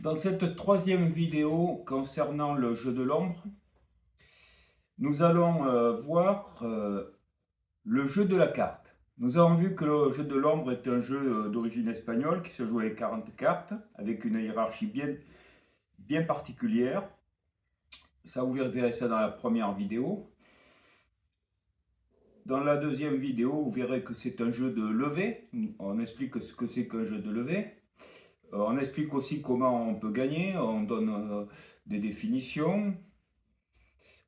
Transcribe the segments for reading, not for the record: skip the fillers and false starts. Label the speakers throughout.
Speaker 1: Dans cette troisième vidéo concernant le jeu de l'ombre, nous allons voir le jeu de la carte. Nous avons vu que le jeu de l'ombre est un jeu d'origine espagnole qui se joue avec 40 cartes, avec une hiérarchie bien particulière. Ça, vous verrez ça dans la première vidéo. Dans la deuxième vidéo, vous verrez que c'est un jeu de levée. On explique ce que c'est qu'un jeu de levée. On explique aussi comment on peut gagner. On donne des définitions.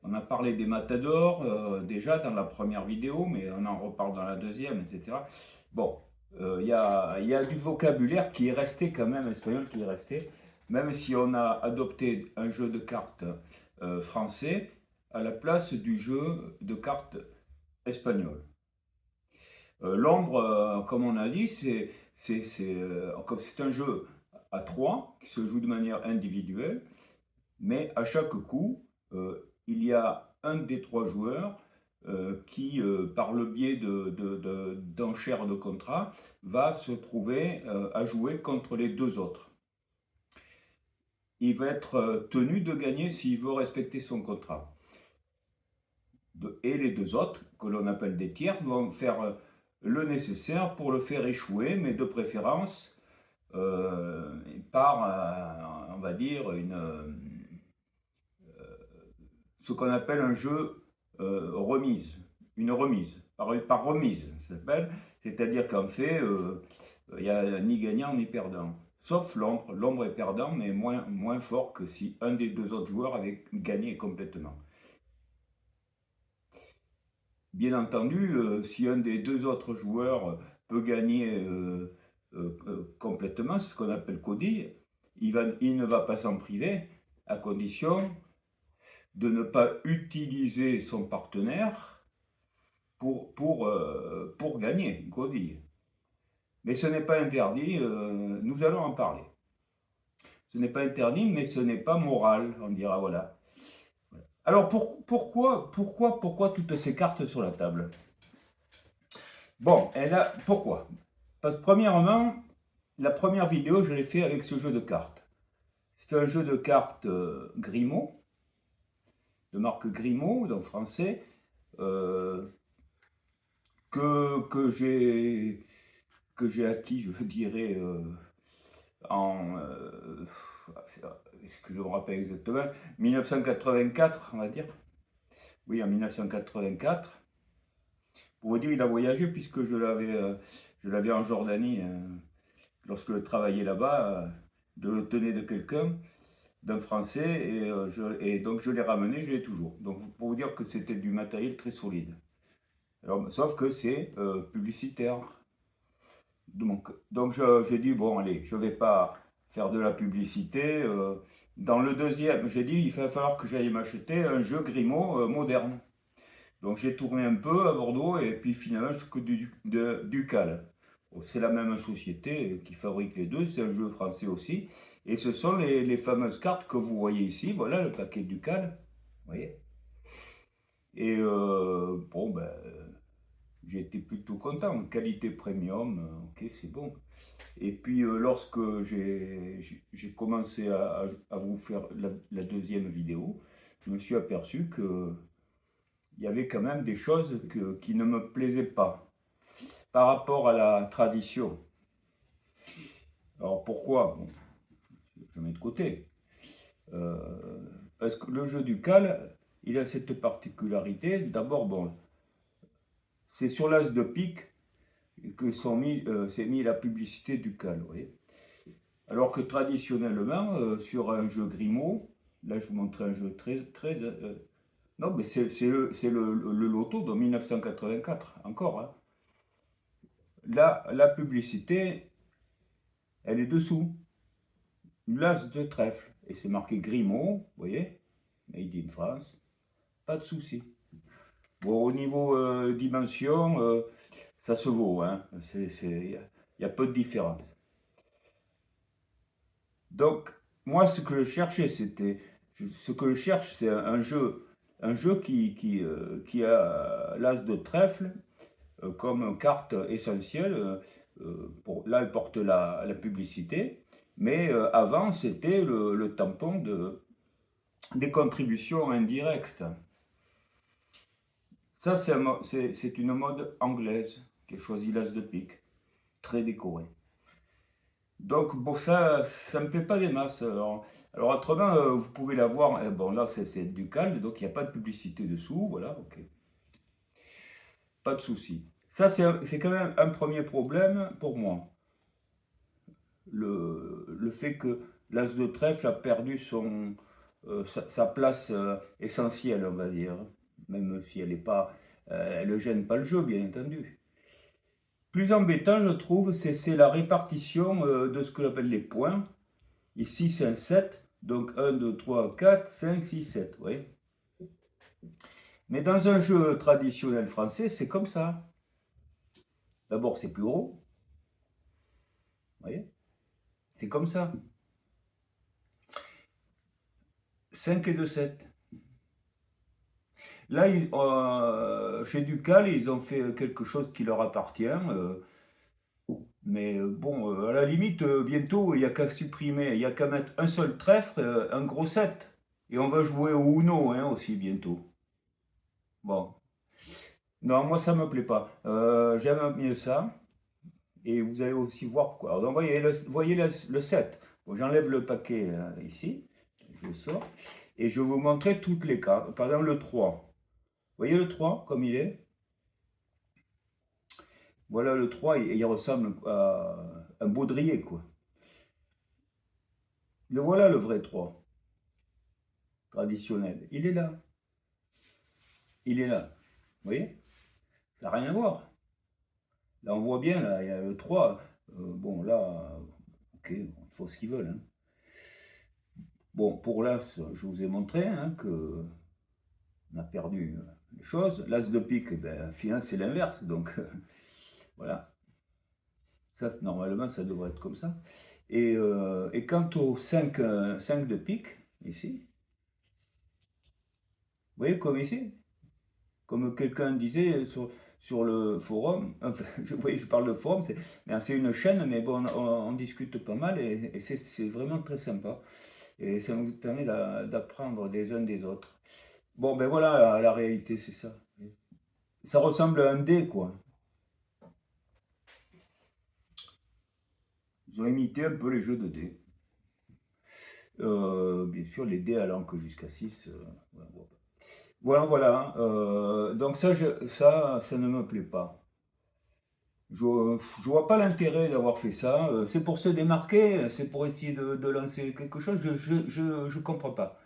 Speaker 1: On a parlé des matadors déjà dans la première vidéo, mais on en reparle dans la deuxième, etc. Bon, il y a du vocabulaire qui est resté quand même, espagnol qui est resté, même si on a adopté un jeu de cartes français à la place du jeu de cartes espagnol. L'ombre, comme on a dit, c'est un jeu à 3 qui se joue de manière individuelle, mais à chaque coup, il y a un des 3 joueurs qui, par le biais d'enchères de contrat, va se trouver à jouer contre les 2 autres. Il va être tenu de gagner s'il veut respecter son contrat. Et les 2 autres, que l'on appelle des tiers, vont faire le nécessaire pour le faire échouer, mais de préférence par, on va dire, ce qu'on appelle un jeu remise, une remise, par remise, ça s'appelle, c'est-à-dire qu'en fait, il n'y a ni gagnant ni perdant. Sauf l'ombre. L'ombre est perdant, mais moins fort que si un des 2 autres joueurs avait gagné complètement. Bien entendu, si un des 2 autres joueurs peut gagner complètement, c'est ce qu'on appelle codille, il ne va pas s'en priver, à condition de ne pas utiliser son partenaire pour gagner, codille. Mais ce n'est pas interdit, nous allons en parler. Ce n'est pas interdit, mais ce n'est pas moral, on dira, voilà. Alors pourquoi toutes ces cartes sur la table? Bon, pourquoi? Parce que premièrement, la première vidéo, je l'ai fait avec ce jeu de cartes. C'est un jeu de cartes Grimaud, de marque Grimaud, donc français, que j'ai acquis, je dirais, est-ce que je me rappelle exactement, 1984, on va dire. Oui, en 1984. Pour vous dire, il a voyagé puisque je l'avais en Jordanie lorsque je travaillais là-bas. Je le tenais de quelqu'un, d'un Français, et donc je l'ai ramené, je l'ai toujours. Donc pour vous dire que c'était du matériel très solide. Alors, sauf que c'est publicitaire. Donc j'ai dit, bon allez, je ne vais pas faire de la publicité. Dans le deuxième, j'ai dit, il va falloir que j'aille m'acheter un jeu Grimaud moderne. Donc j'ai tourné un peu à Bordeaux et puis finalement je trouve que du Cal. Bon, c'est la même société qui fabrique les deux, c'est un jeu français aussi. Et ce sont les fameuses cartes que vous voyez ici, voilà le paquet du Cal. Vous voyez. Et bon, ben, j'ai été plutôt content, qualité premium, ok, c'est bon. Et puis lorsque j'ai commencé à vous faire la deuxième vidéo, je me suis aperçu que il y avait quand même des choses qui ne me plaisaient pas par rapport à la tradition. Alors pourquoi? Bon, je mets de côté. Parce que le jeu du Cal, il a cette particularité. D'abord, bon, c'est sur l'as de pique que s'est mis la publicité du Cal. Vous voyez. Alors que traditionnellement, sur un jeu Grimaud, là je vous montre un jeu très non, mais c'est le loto de 1984, encore. Hein. Là, la publicité, elle est dessous. L'as de trèfle. Et c'est marqué Grimaud, vous voyez, Made in France. Pas de souci. Bon, au niveau dimension, ça se vaut. Hein. Il y a peu de différence. Donc, moi, ce que je cherchais, c'est un jeu qui a l'as de trèfle comme carte essentielle. Là, elle porte la publicité, Mais avant, c'était le tampon des contributions indirectes. Ça, c'est une mode anglaise qui a choisi l'as de pique, très décoré. Donc, bon, ça me plaît pas des masses. Alors autrement, vous pouvez l'avoir. Bon, là, c'est du calme, donc il n'y a pas de publicité dessous. Voilà, ok. Pas de souci. Ça, c'est quand même un premier problème pour moi. Le fait que l'as de trèfle a perdu sa place essentielle, on va dire. Même si elle ne gêne pas le jeu, bien entendu. Plus embêtant, je trouve, c'est la répartition de ce que j'appelle les points. Ici, c'est un 7. Donc 1, 2, 3, 4, 5, 6, 7. Oui. Mais dans un jeu traditionnel français, c'est comme ça. D'abord, c'est plus gros. Vous voyez? C'est comme ça. 5 et 2, 7. Là, chez Ducal, ils ont fait quelque chose qui leur appartient. Mais bon, à la limite, bientôt, il n'y a qu'à supprimer, il n'y a qu'à mettre un seul trèfle, un gros 7. Et on va jouer au Uno hein, aussi bientôt. Bon. Non, moi, ça ne me plaît pas. J'aime mieux ça. Et vous allez aussi voir pourquoi. Alors, voyez le 7. Bon, j'enlève le paquet ici. Je le sors. Et je vais vous montrer toutes les cartes. Par exemple, le 3. Vous voyez le 3 comme il est? Voilà le 3, il ressemble à un baudrier, quoi. Le voilà le vrai 3, traditionnel. Il est là. Il est là. Vous voyez? Ça n'a rien à voir. Là, on voit bien, là, il y a le 3. Bon, là, ok, il faut ce qu'ils veulent. Hein. Bon, pour l'As, je vous ai montré hein, que on a perdu les choses. L'As de pique, ben, finalement, c'est l'inverse. Donc, voilà. Ça, normalement, ça devrait être comme ça. Et quant au 5 de pique, ici, vous voyez comme ici, comme quelqu'un disait sur le forum, enfin, je parle de forum, c'est une chaîne, mais bon, on discute pas mal et c'est vraiment très sympa. Et ça nous permet d'apprendre des uns des autres. Bon, ben voilà, la réalité, c'est ça. Ça ressemble à un dé, quoi. Ils ont imité un peu les jeux de dés. Bien sûr, les dés allant que jusqu'à 6. Voilà, voilà. Donc ça ne me plaît pas. Je vois pas l'intérêt d'avoir fait ça. C'est pour se démarquer, c'est pour essayer de lancer quelque chose. Je comprends pas.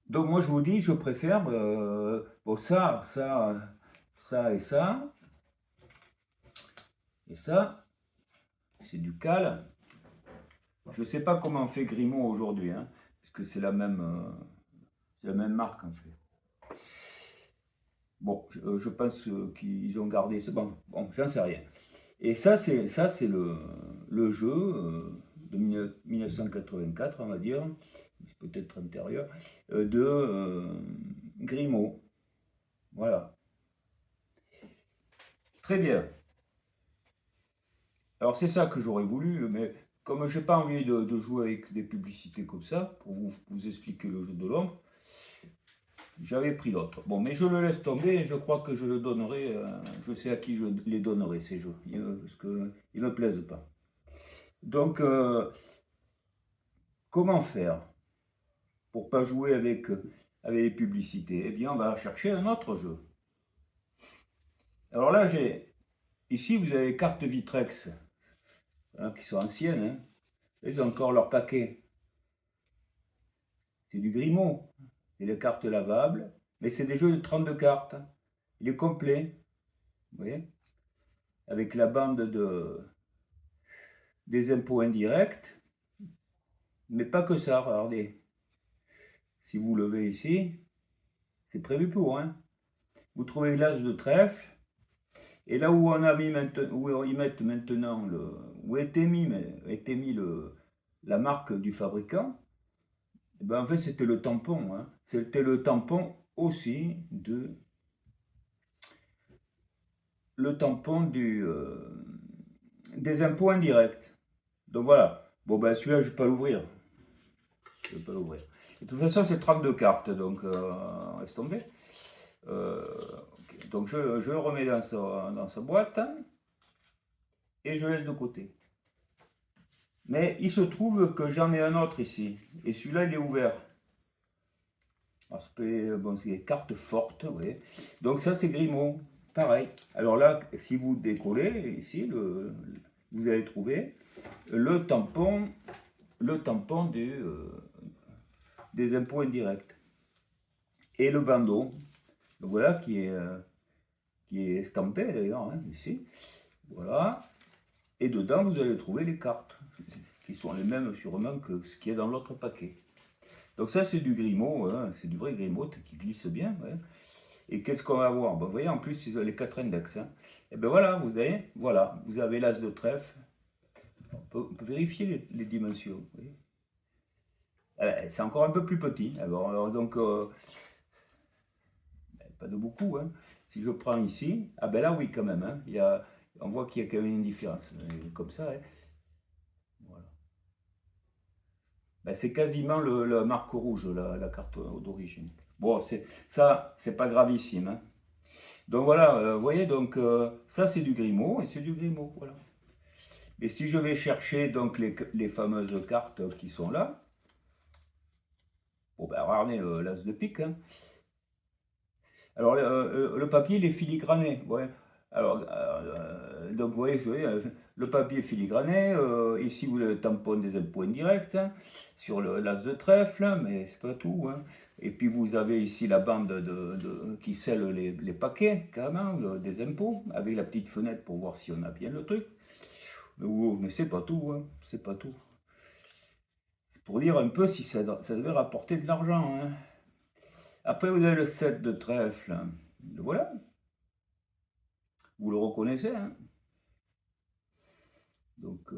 Speaker 1: Donc moi je vous dis, je préfère bon ça et ça et ça. C'est du cal. Je sais pas comment fait Grimaud aujourd'hui, hein, parce que c'est la même marque en fait. Bon, je pense qu'ils ont gardé. Bon, j'en sais rien. Et ça, c'est le jeu de 1984, on va dire, peut-être antérieur, de Grimaud. Voilà. Très bien. Alors c'est ça que j'aurais voulu, mais comme j'ai pas envie de jouer avec des publicités comme ça, pour vous expliquer le jeu de l'ombre, j'avais pris l'autre. Bon, mais je le laisse tomber et je crois que je le donnerai, je sais à qui je les donnerai ces jeux, parce qu'ils ne me plaisent pas. Donc, comment faire pour pas jouer avec les publicités? Eh bien, on va chercher un autre jeu. Alors là, ici, vous avez les cartes Vitrex, hein, qui sont anciennes. Hein. Ils ont encore leur paquet. C'est du Grimaud. C'est les cartes lavables, mais c'est des jeux de 32 cartes. Il est complet, vous voyez, avec la bande des impôts indirects, mais pas que ça, regardez. Si vous levez ici, c'est prévu pour, hein. Vous trouvez l'as de trèfle, et là où on a mis où ils mettent maintenant où était mis la marque du fabricant, eh ben en fait c'était le tampon, hein. C'était le tampon aussi le tampon des impôts indirects. Donc voilà. Bon, ben celui-là, je ne vais pas l'ouvrir. Je vais pas l'ouvrir. De toute façon, c'est 32 cartes, donc laisse tomber. Ok. Donc je le remets dans sa boîte et je laisse de côté. Mais il se trouve que j'en ai un autre ici. Et celui-là, il est ouvert. Aspect, bon, c'est des cartes fortes, oui. Donc ça, c'est Grimaud. Pareil. Alors là, si vous décollez, ici, vous allez trouver le tampon des impôts indirects. Et le bandeau, voilà, qui est estampé d'ailleurs, hein, ici. Voilà. Et dedans, vous allez trouver les cartes, qui sont les mêmes sûrement que ce qui est dans l'autre paquet. Donc ça, c'est du Grimaud, hein, c'est du vrai Grimaud qui glisse bien. Ouais. Et qu'est-ce qu'on va avoir? Ben, vous voyez, en plus, c'est les 4 index. Hein. Et ben voilà, vous avez l'as de trèfle. On peut vérifier les dimensions. C'est encore un peu plus petit. Alors donc, pas de beaucoup. Hein. Si je prends ici, ah ben là, oui, quand même. Hein, on voit qu'il y a quand même une différence. Comme ça, hein. Voilà. Ben, c'est quasiment la marque rouge, la carte d'origine. Bon, ça, c'est pas gravissime. Hein. Donc voilà, vous voyez, donc ça c'est du Grimaud et c'est du Grimaud, voilà. Et si je vais chercher donc les fameuses cartes qui sont là, bon ben regardez l'as de pique. Hein. Alors le papier il est filigrané, ouais. Alors donc vous voyez, le papier est filigrané, ici vous avez le tampon des impôts indirects, hein, sur l'as de trèfle, mais c'est pas tout. Hein. Et puis vous avez ici la bande qui scelle les paquets, carrément, des impôts, avec la petite fenêtre pour voir si on a bien le truc. Mais c'est pas tout, hein, c'est pas tout. Pour dire un peu si ça devait rapporter de l'argent. Hein. Après vous avez le 7 de trèfle, hein. Voilà, vous le reconnaissez. Hein. Donc,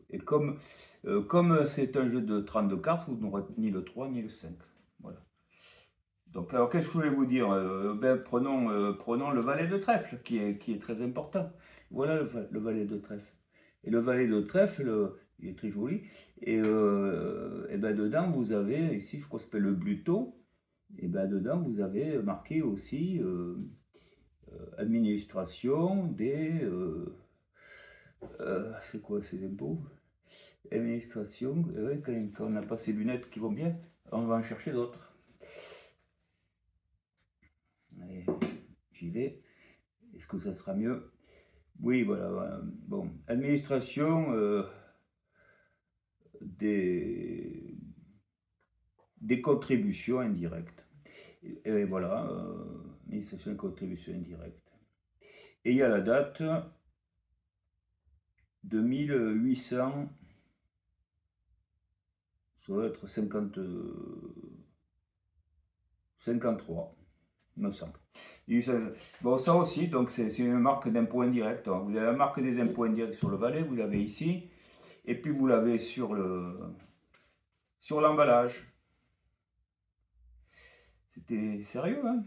Speaker 1: et comme c'est un jeu de 32 cartes, vous n'aurez ni le 3 ni le 5. Voilà. Donc, alors qu'est-ce que je voulais vous dire? Prenons le valet de trèfle, qui est très important. Voilà le valet de trèfle. Et le valet de trèfle, il est très joli. Et ben dedans, vous avez, ici, je crois que ça s'appelle le Bluto. Et ben dedans, vous avez marqué aussi administration des. C'est quoi ces impôts? Administration, quand on n'a pas ces lunettes qui vont bien, on va en chercher d'autres. Allez, j'y vais. Est-ce que ça sera mieux? Oui, voilà. Bon, administration des contributions indirectes. Et voilà, administration des contributions indirectes. Et il y a la date de 1800. Ça doit être 53, il me semble. Bon, ça aussi, donc c'est une marque d'impôt indirect. Vous avez la marque des impôts indirects sur le valet, vous l'avez ici, et puis vous l'avez sur l'emballage. C'était sérieux, hein?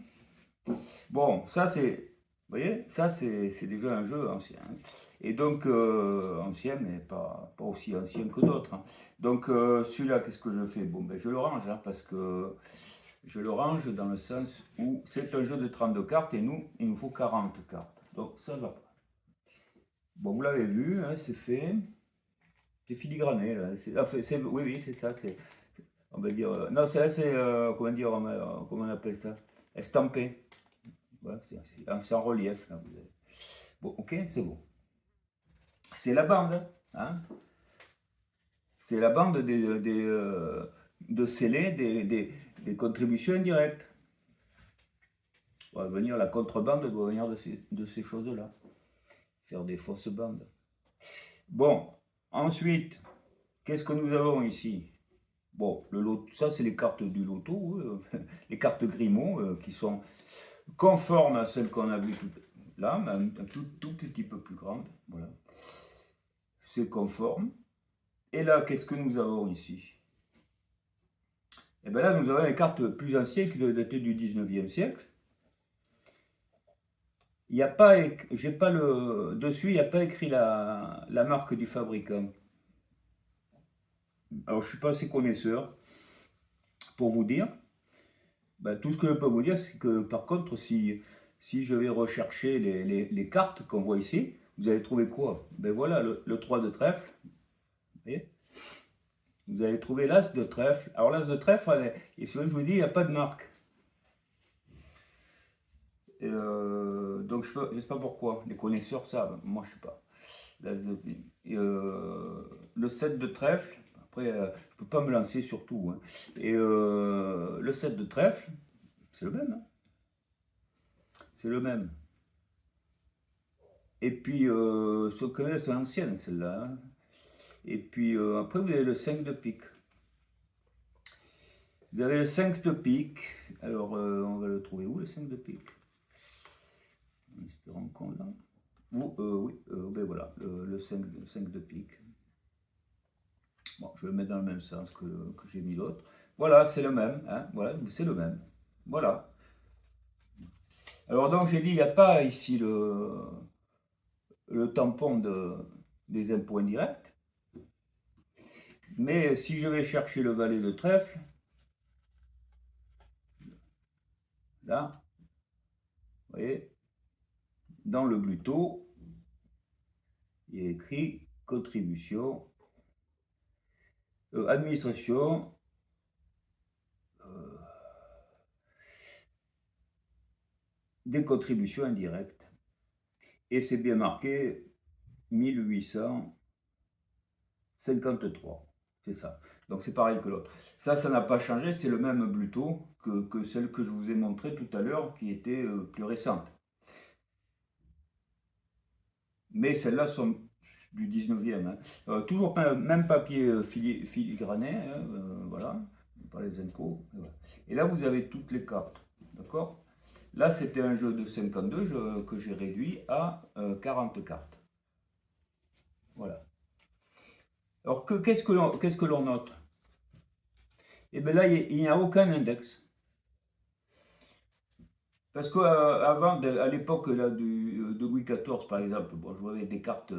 Speaker 1: Bon, ça c'est, vous voyez, ça c'est déjà un jeu ancien. Hein. Et donc, ancien, mais pas aussi ancien que d'autres. Hein. Donc, celui-là, qu'est-ce que je fais? Bon, ben je le range, hein, parce que je le range dans le sens où c'est un jeu de 32 cartes et il nous faut 40 cartes. Donc, ça va pas. Bon, vous l'avez vu, hein, c'est fait. C'est filigrané, là. Oui, c'est ça. On va dire. Non, c'est comment dire, comment on appelle ça? Estampé. Voilà, c'est en relief, là. Bon, ok, c'est bon. C'est la bande, hein. C'est la bande de sceller des contributions indirectes. Va venir, la contrebande doit venir de ces choses-là. Faire des fausses bandes. Bon, ensuite, qu'est-ce que nous avons ici? Bon, ça c'est les cartes du loto, les cartes Grimaud, qui sont conformes à celles qu'on a vues là, mais un tout petit peu plus grandes. Voilà. C'est conforme. Et là, qu'est-ce que nous avons ici? Et bien là, nous avons les cartes plus anciennes qui doivent dater du 19e siècle. Il n'y a pas, dessus, il n'y a pas écrit la marque du fabricant. Alors, je ne suis pas assez connaisseur pour vous dire. Ben, tout ce que je peux vous dire, c'est que par contre, si je vais rechercher les cartes qu'on voit ici, vous allez trouver quoi? Ben voilà, le 3 de trèfle. Vous voyez, vous allez trouver l'as de trèfle. Alors l'as de trèfle, et ce que je vous dis, il n'y a pas de marque. Donc je ne sais pas pourquoi. Les connaisseurs savent, moi je ne sais pas. Le 7 de trèfle, après je ne peux pas me lancer sur tout, hein. Le 7 de trèfle, c'est le même, hein. C'est le même. Et puis, ce que c'est ancienne celle-là, hein. Et puis après, vous avez le 5 de pique. Vous avez le 5 de pique. Alors, on va le trouver où le 5 de pique? En espérant qu'on l'a. Oui, ben voilà, le 5 de pique. Bon, je vais le mettre dans le même sens que j'ai mis l'autre. Voilà, c'est le même, hein, voilà, c'est le même. Voilà. Alors donc j'ai dit, il n'y a pas ici le tampon des impôts indirects. Mais si je vais chercher le valet de trèfle, là, vous voyez, dans le bluto, il est écrit contribution, administration, des contributions indirectes. Et c'est bien marqué 1853. C'est ça. Donc c'est pareil que l'autre. Ça n'a pas changé, c'est le même bluto que celle que je vous ai montrée tout à l'heure, qui était plus récente. Mais celles-là sont du 19e. Hein. Toujours même papier filigrané, hein, voilà, par les impôts. Et là, vous avez toutes les cartes. D'accord? Là, c'était un jeu de 52 que j'ai réduit à 40 cartes. Voilà. Alors, qu'est-ce que l'on note? Et bien là, il n'y a aucun index. Parce qu'avant, à l'époque de Louis XIV, par exemple, bon, je voyais des cartes,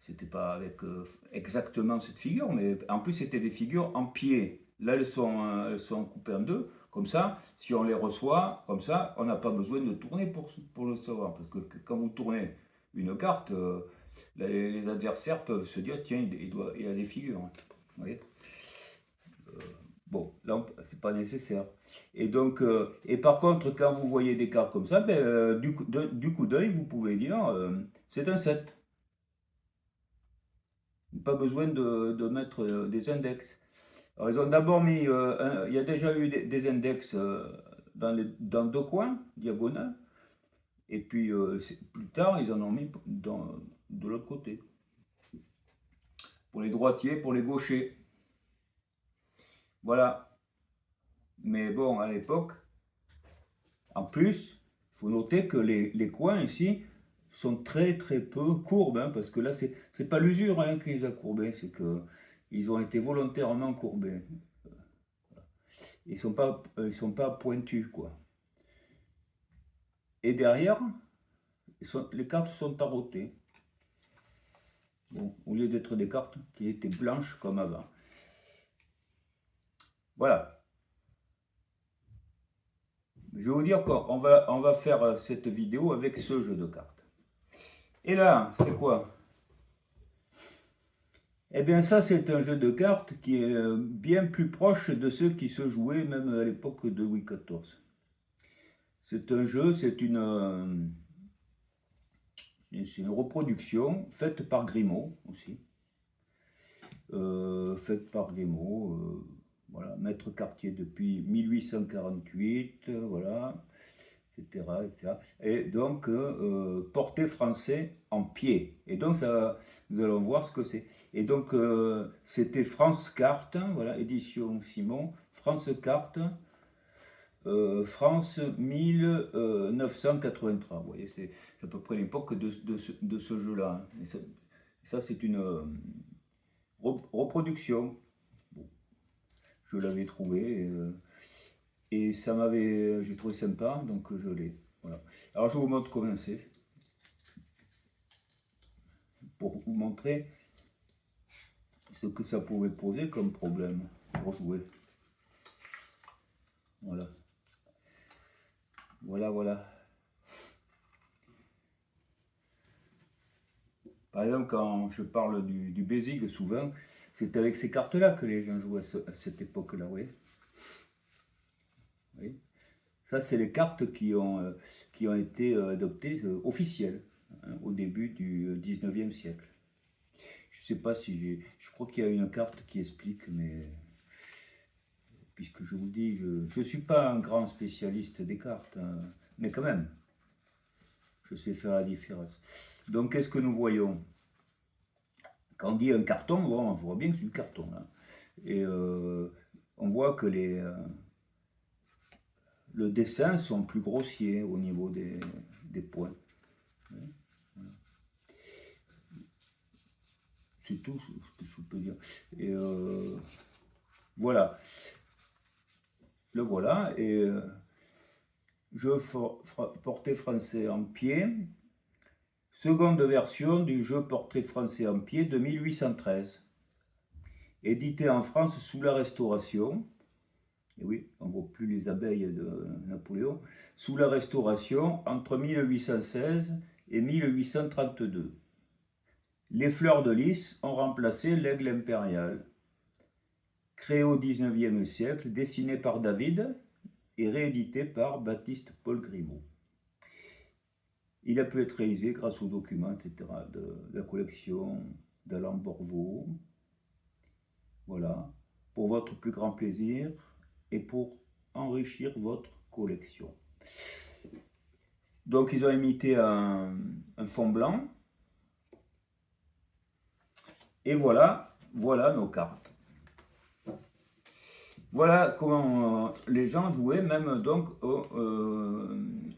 Speaker 1: c'était pas avec exactement cette figure, mais en plus, c'était des figures en pied. Là, elles sont coupées en deux. Comme ça, si on les reçoit, comme ça, on n'a pas besoin de tourner pour le savoir. Parce que quand vous tournez une carte, les adversaires peuvent se dire, tiens, il a des figures. Hein. Vous voyez? Bon, là, c'est pas nécessaire. Et donc, et par contre, quand vous voyez des cartes comme ça, ben, du coup d'œil, vous pouvez dire c'est un 7. Pas besoin de mettre des index. Alors, ils ont d'abord mis, il y a déjà eu des index dans deux coins diagonaux, et puis plus tard, ils en ont mis de l'autre côté. Pour les droitiers, pour les gauchers. Voilà. Mais bon, à l'époque, en plus, il faut noter que les coins ici sont très très peu courbes, hein, parce que là, c'est pas l'usure hein, qui les a courbés, c'est qu'ils ont été volontairement courbés. Ils sont pas pointus, quoi. Et derrière, les cartes sont tarottées. Bon, au lieu d'être des cartes qui étaient blanches comme avant. Voilà. Je vais vous dire qu'on va faire cette vidéo avec ce jeu de cartes. Et là, c'est quoi? Eh bien ça, c'est un jeu de cartes qui est bien plus proche de ceux qui se jouaient même à l'époque de Louis XIV. C'est un jeu, c'est une reproduction faite par Grimaud aussi. Faite par Grimaud, voilà, maître Cartier depuis 1848, voilà, etc., etc. Et donc, porté français en pied. Et donc, ça, nous allons voir ce que c'est. Et donc, c'était France Carte, voilà, édition Simon, France Carte, France 1983. Vous voyez, c'est à peu près l'époque de ce jeu-là. Et ça c'est une reproduction. Bon, je l'avais trouvé et ça m'avait, j'ai trouvé sympa, donc je l'ai. Voilà. Alors je vous montre comment c'est pour vous montrer ce que ça pouvait poser comme problème pour jouer. Voilà. Voilà, voilà. Par exemple, quand je parle du Bézigue, souvent, c'est avec ces cartes-là que les gens jouaient à cette époque-là, oui. Oui. Ça, c'est les cartes qui ont été adoptées officielles, hein, au début du 19e siècle. Je ne sais pas si j'ai... Je crois qu'il y a une carte qui explique, mais... Puisque je vous dis, je ne suis pas un grand spécialiste des cartes, hein, mais quand même, je sais faire la différence. Donc, qu'est-ce que nous voyons? Quand on dit un carton, bon, on voit bien que c'est du carton, là. Et on voit que le dessin sont plus grossiers au niveau des points. C'est tout ce que je peux dire. Et voilà. Le voilà. Et jeu portrait français en pied. Seconde version du jeu portrait français en pied de 1813. Édité en France sous la Restauration. Et oui, on ne voit plus les abeilles de Napoléon. Sous la Restauration, entre 1816 et 1832. Les fleurs de lys ont remplacé l'aigle impérial. Créé au XIXe siècle, dessiné par David et réédité par Baptiste-Paul Grimaud. Il a pu être réalisé grâce aux documents, etc., de la collection d'Alain Borvo. Voilà, pour votre plus grand plaisir et pour enrichir votre collection. Donc, ils ont imité un fond blanc. Et voilà, voilà nos cartes. Voilà comment les gens jouaient, même donc,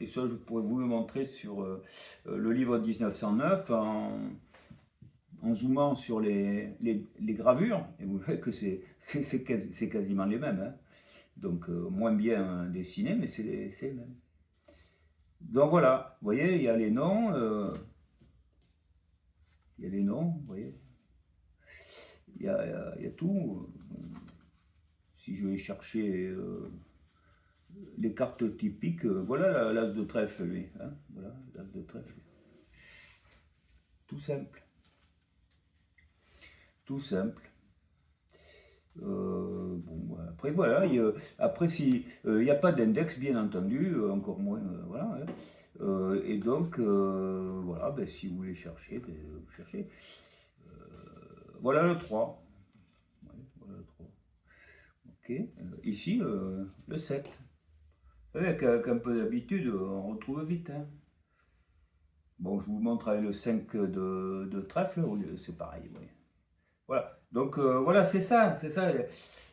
Speaker 1: et ça je pourrais vous le montrer sur le livre 1909, en zoomant sur les gravures, et vous voyez que c'est quasiment les mêmes, hein. Donc moins bien dessinés, mais c'est les mêmes. Donc voilà, vous voyez, il y a les noms, vous voyez, il y a tout. Si je vais chercher les cartes typiques, voilà l'as de trèfle, lui. Hein, voilà l'as de trèfle. Tout simple. Tout simple. Bon, après voilà, après si il n'y a pas d'index bien entendu, encore moins, voilà. Hein. Et donc voilà, ben, si vous voulez chercher, ben, vous cherchez. Voilà le 3. Ouais, voilà le 3. Ok, ici le 7. Avec un peu d'habitude, on retrouve vite. Hein. Bon, je vous montre avec le 5 de trèfle, c'est pareil. Oui. Voilà, donc voilà, c'est ça, c'est ça.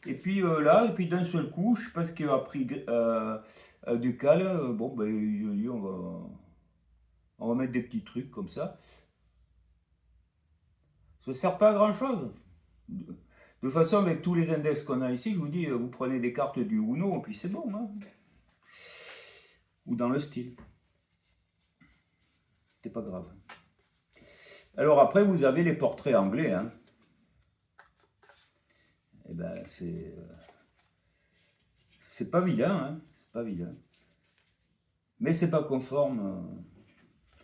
Speaker 1: Et puis là, et puis d'un seul coup, je sais pas ce qu'il a pris Ducal, bon, ben, il dit, on va mettre des petits trucs comme ça. Ça ne sert pas à grand chose. De toute façon, avec tous les index qu'on a ici, je vous dis, vous prenez des cartes du Uno, et puis c'est bon. Hein. Ou dans le style. C'est pas grave. Alors après, vous avez les portraits anglais. Hein. Et ben, c'est pas vilain. Hein. C'est pas vilain. Mais c'est pas conforme.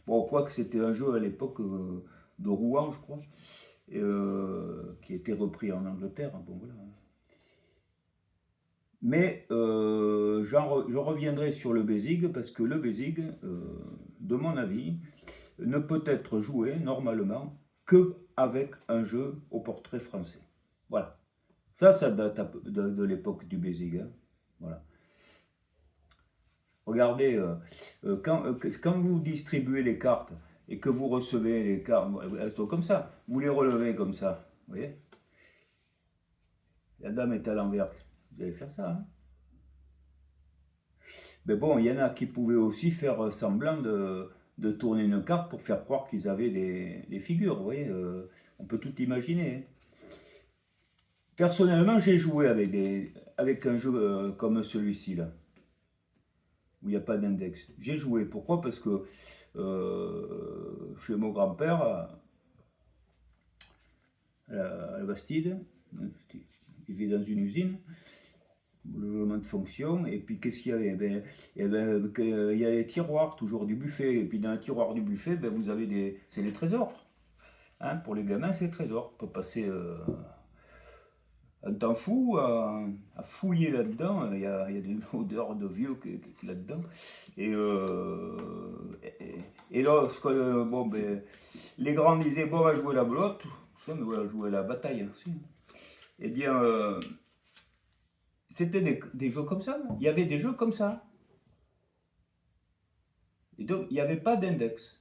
Speaker 1: Bon, quoique c'était un jeu à l'époque de Rouen, je crois, et, qui était repris en Angleterre. Bon, voilà. Mais je reviendrai sur le Bézigue parce que le Bézigue, de mon avis, ne peut être joué normalement que avec un jeu au portrait français. Voilà. Ça date de l'époque du Bézigue. Hein. Voilà. Regardez, quand vous distribuez les cartes et que vous recevez les cartes, elles sont comme ça, vous les relevez comme ça, vous voyez? La dame est à l'envers, vous allez faire ça. Hein. Mais bon, il y en a qui pouvaient aussi faire semblant de tourner une carte pour faire croire qu'ils avaient des figures, vous voyez? On peut tout imaginer. Hein. Personnellement, j'ai joué avec un jeu comme celui-ci, là, où il n'y a pas d'index. J'ai joué, pourquoi? Parce que chez mon grand-père, à la Bastide. Il vit dans une usine. Le logement de fonction, et puis qu'est-ce qu'il y avait? Il y a les tiroirs toujours du buffet, et puis dans le tiroir du buffet, vous avez c'est les trésors. Hein, pour les gamins, c'est les trésors. On peut passer un temps fou à fouiller là-dedans. Il y a des odeurs de vieux là-dedans. Et lorsque les grands disaient bon, on va jouer la belote, mais on va jouer la bataille aussi. Eh bien, c'était des jeux comme ça. Il y avait des jeux comme ça. Et donc, il n'y avait pas d'index.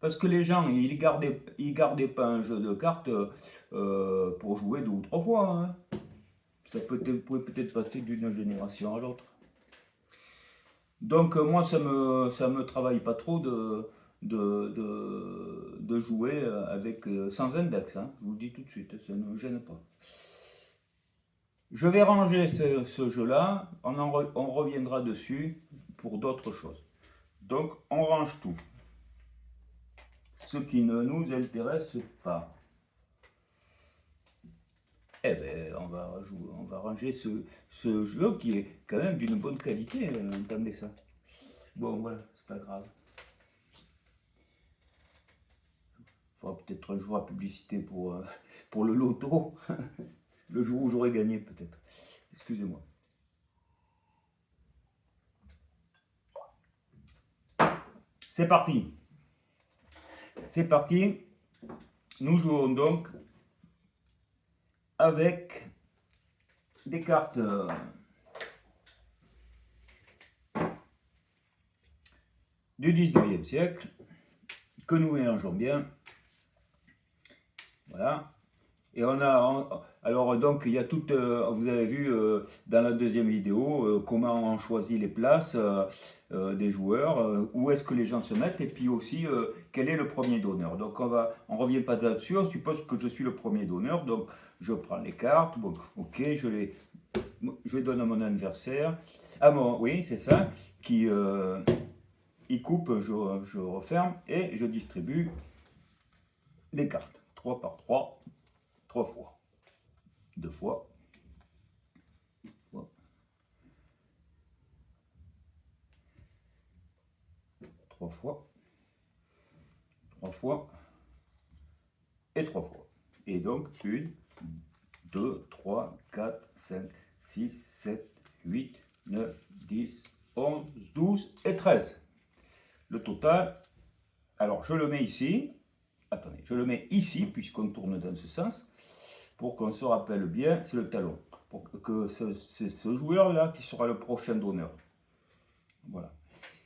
Speaker 1: Parce que les gens, ils gardaient pas un jeu de cartes pour jouer 2 ou 3 fois. Hein. Ça pouvait peut-être passer d'une génération à l'autre. Donc, moi, ça me travaille pas trop de jouer sans index. Hein. Je vous le dis tout de suite, ça ne me gêne pas. Je vais ranger ce jeu-là, on reviendra dessus pour d'autres choses. Donc, on range tout. Ce qui ne nous intéresse pas. Eh bien, on va ranger ce jeu qui est quand même d'une bonne qualité, entendez ça. Bon, voilà, c'est pas grave. Il faudra peut-être un jour à publicité pour le loto, le jour où j'aurai gagné peut-être. Excusez-moi. C'est parti. C'est parti. Nous jouons donc avec des cartes du 19e siècle que nous mélangeons bien. Voilà. Et alors donc il y a tout, vous avez vu dans la deuxième vidéo comment on choisit les places des joueurs, où est-ce que les gens se mettent, et puis aussi quel est le premier donneur. Donc on revient pas là-dessus, on suppose que je suis le premier donneur, donc je prends les cartes, bon, ok, je les donne à mon adversaire, oui c'est ça, qui il coupe, je referme et je distribue des cartes, 3 par 3. 3 fois, 2 fois, 3 fois, 3 fois et 3 fois. Et donc 1, 2, 3, 4, 5, 6, 7, 8, 9, 10, 11, 12 et 13. Le total, alors je le mets ici, attendez, je le mets ici puisqu'on tourne dans ce sens, pour qu'on se rappelle bien, c'est le talon. Pour que c'est ce joueur-là qui sera le prochain donneur. Voilà.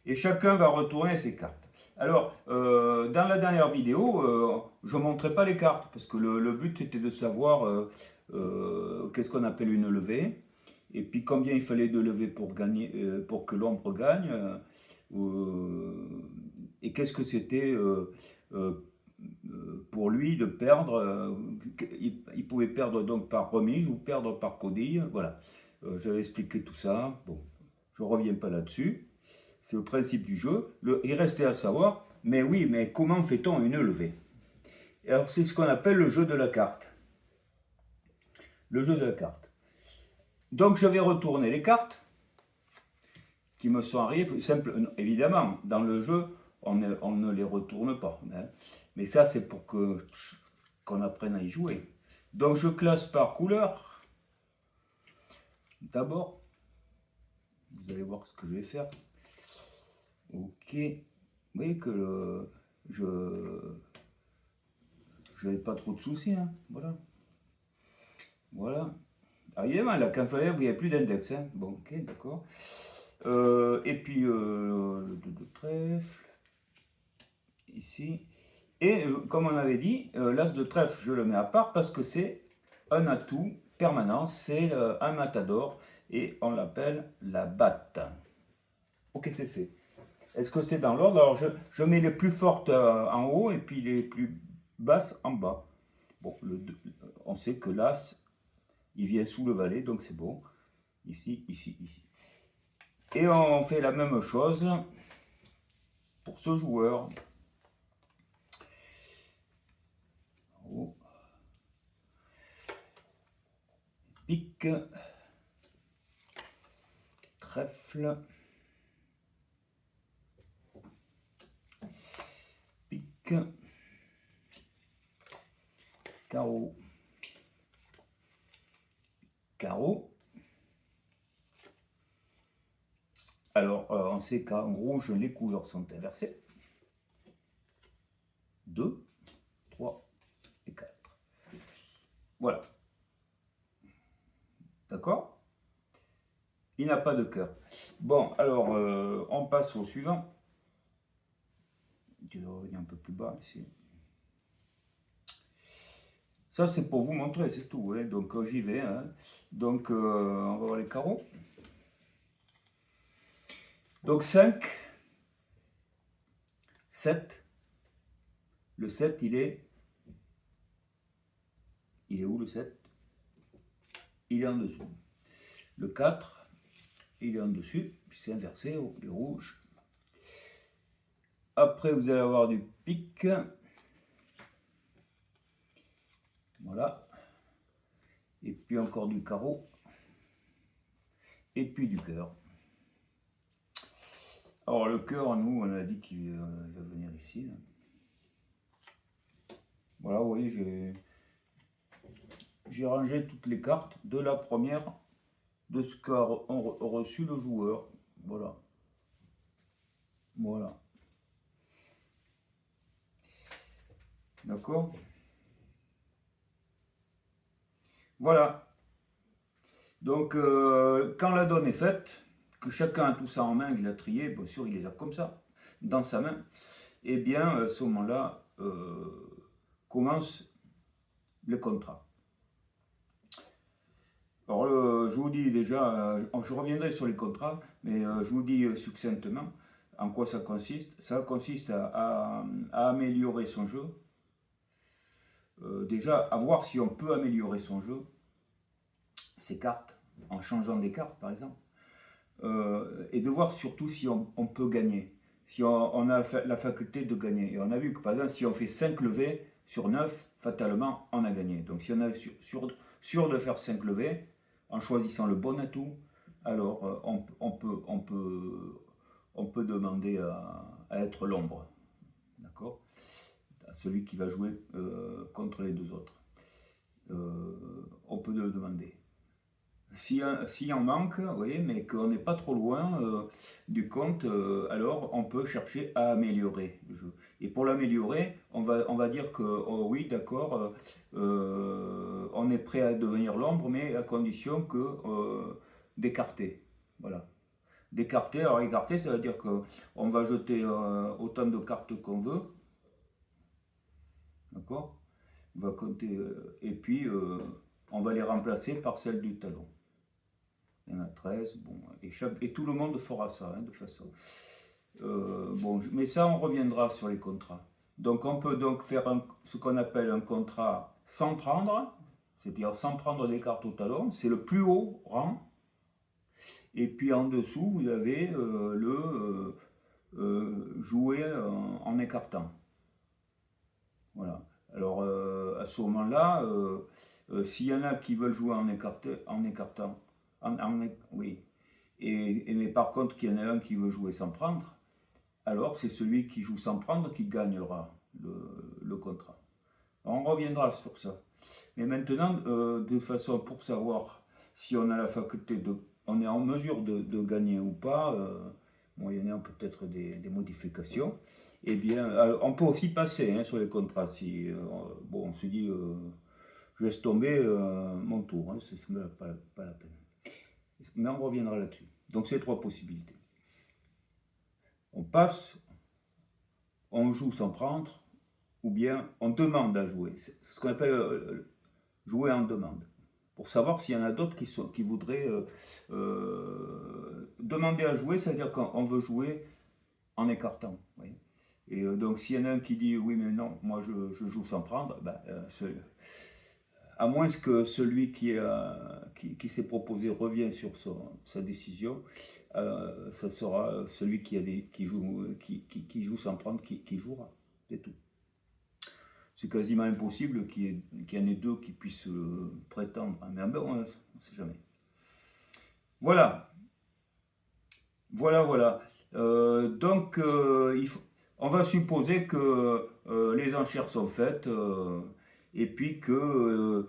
Speaker 1: Et chacun va retourner ses cartes. Alors, dans la dernière vidéo, je ne montrais pas les cartes, parce que le but c'était de savoir qu'est-ce qu'on appelle une levée, et puis combien il fallait de levées pour gagner, pour que l'ombre gagne, et qu'est-ce que c'était pour lui de perdre. Il pouvait perdre donc par remise ou perdre par codille. Voilà, j'avais expliqué tout ça. Bon, je ne reviens pas là-dessus. C'est le principe du jeu. Il restait à savoir, mais oui, mais comment fait-on une levée? Alors c'est ce qu'on appelle le jeu de la carte. Le jeu de la carte. Donc je vais retourner les cartes qui me sont arrivées. Évidemment, dans le jeu, on ne les retourne pas. Hein. Mais ça, c'est pour qu'on apprenne à y jouer. Donc je classe par couleur. D'abord, vous allez voir ce que je vais faire. Ok. Vous voyez que je n'avais pas trop de soucis. Hein. Voilà. Voilà. Alors évidemment, là, quand il n'y a plus d'index. Hein. Bon, ok, d'accord. Et puis le 2 de trèfle. Ici. Et comme on avait dit, l'as de trèfle, je le mets à part parce que c'est un atout permanent, c'est un matador et on l'appelle la batte. Ok, c'est fait. Est-ce que c'est dans l'ordre? Alors je mets les plus fortes en haut et puis les plus basses en bas. Bon, on sait que l'as, il vient sous le valet, donc c'est bon. Ici, ici, ici. Et on fait la même chose pour ce joueur. pique, trèfle, pique, carreau, carreau. Alors, on sait qu'en rouge, les couleurs sont inversées. 2, 3 et 4. Voilà. D'accord? Il n'a pas de cœur. Bon, alors, on passe au suivant. Je vais revenir un peu plus bas ici. Ça, c'est pour vous montrer, c'est tout. Hein. Donc, j'y vais. Hein. Donc, on va voir les carreaux. Donc, 5, 7. Le 7, il est où le 7? Il est en dessous. Le 4, il est en dessus, puis c'est inversé, il est rouge. Après, vous allez avoir du pique. Voilà. Et puis encore du carreau. Et puis du cœur. Alors le cœur, nous, on a dit qu'il va venir ici. Là. Voilà, vous voyez, j'ai rangé toutes les cartes de la première, de ce qu'a reçu le joueur. Voilà. Voilà. D'accord? Voilà. Donc, quand la donne est faite, que chacun a tout ça en main, il a trié, bien sûr, il les a comme ça, dans sa main, et bien, à ce moment-là, commence le contrat. Alors, je vous dis déjà, je reviendrai sur les contrats, mais je vous dis succinctement en quoi ça consiste. Ça consiste à améliorer son jeu. Déjà, à voir si on peut améliorer son jeu, ses cartes, en changeant des cartes par exemple, et de voir surtout si on peut gagner, si on a la faculté de gagner. Et on a vu que par exemple, si on fait 5 levées sur 9, fatalement, on a gagné. Donc si on est sûr de faire 5 levées, en choisissant le bon atout, alors on peut demander à être l'ombre, d'accord, à celui qui va jouer contre les deux autres. On peut le demander. Si on manque, vous voyez, mais qu'on n'est pas trop loin du compte, alors on peut chercher à améliorer le jeu. Et pour l'améliorer, on va dire que, oh oui, d'accord, on est prêt à devenir l'ombre, mais à condition que d'écarter. Voilà. D'écarter, alors écarter, ça veut dire qu'on va jeter autant de cartes qu'on veut. D'accord? On va compter, et puis on va les remplacer par celles du talon. Il y en a 13, bon, et tout le monde fera ça, hein, de façon. Bon, mais ça, on reviendra sur les contrats. Donc, on peut donc faire ce qu'on appelle un contrat sans prendre, c'est-à-dire sans prendre des cartes au talon, c'est le plus haut rang. Et puis en dessous, vous avez le jouer en écartant. Voilà. Alors, à ce moment-là, s'il y en a qui veulent jouer en écartant, oui. Mais par contre, qu'il y en a un qui veut jouer sans prendre, alors c'est celui qui joue sans prendre qui gagnera le contrat. Alors, on reviendra sur ça. Mais maintenant, de façon pour savoir si on a la faculté on est en mesure de gagner ou pas, moyennant peut-être des modifications, eh bien, on peut aussi passer hein, sur les contrats. Si bon, on se dit, je laisse tomber mon tour, hein, c'est pas la peine. Mais on reviendra là-dessus. Donc, c'est 3 possibilités. On passe, on joue sans prendre, ou bien on demande à jouer. C'est ce qu'on appelle jouer en demande. Pour savoir s'il y en a d'autres qui voudraient demander à jouer, c'est-à-dire qu'on veut jouer en écartant. Oui. Et donc, s'il y en a un qui dit oui, mais non, moi je joue sans prendre, ben, à moins que celui qui s'est proposé revienne sur sa décision, ça sera celui qui joue sans prendre qui jouera. C'est tout. c'est quasiment impossible qu'il y en ait deux qui puissent prétendre. Mais bon, on ne sait jamais. Voilà. Voilà, voilà. Donc, on va supposer que les enchères sont faites. Et puis que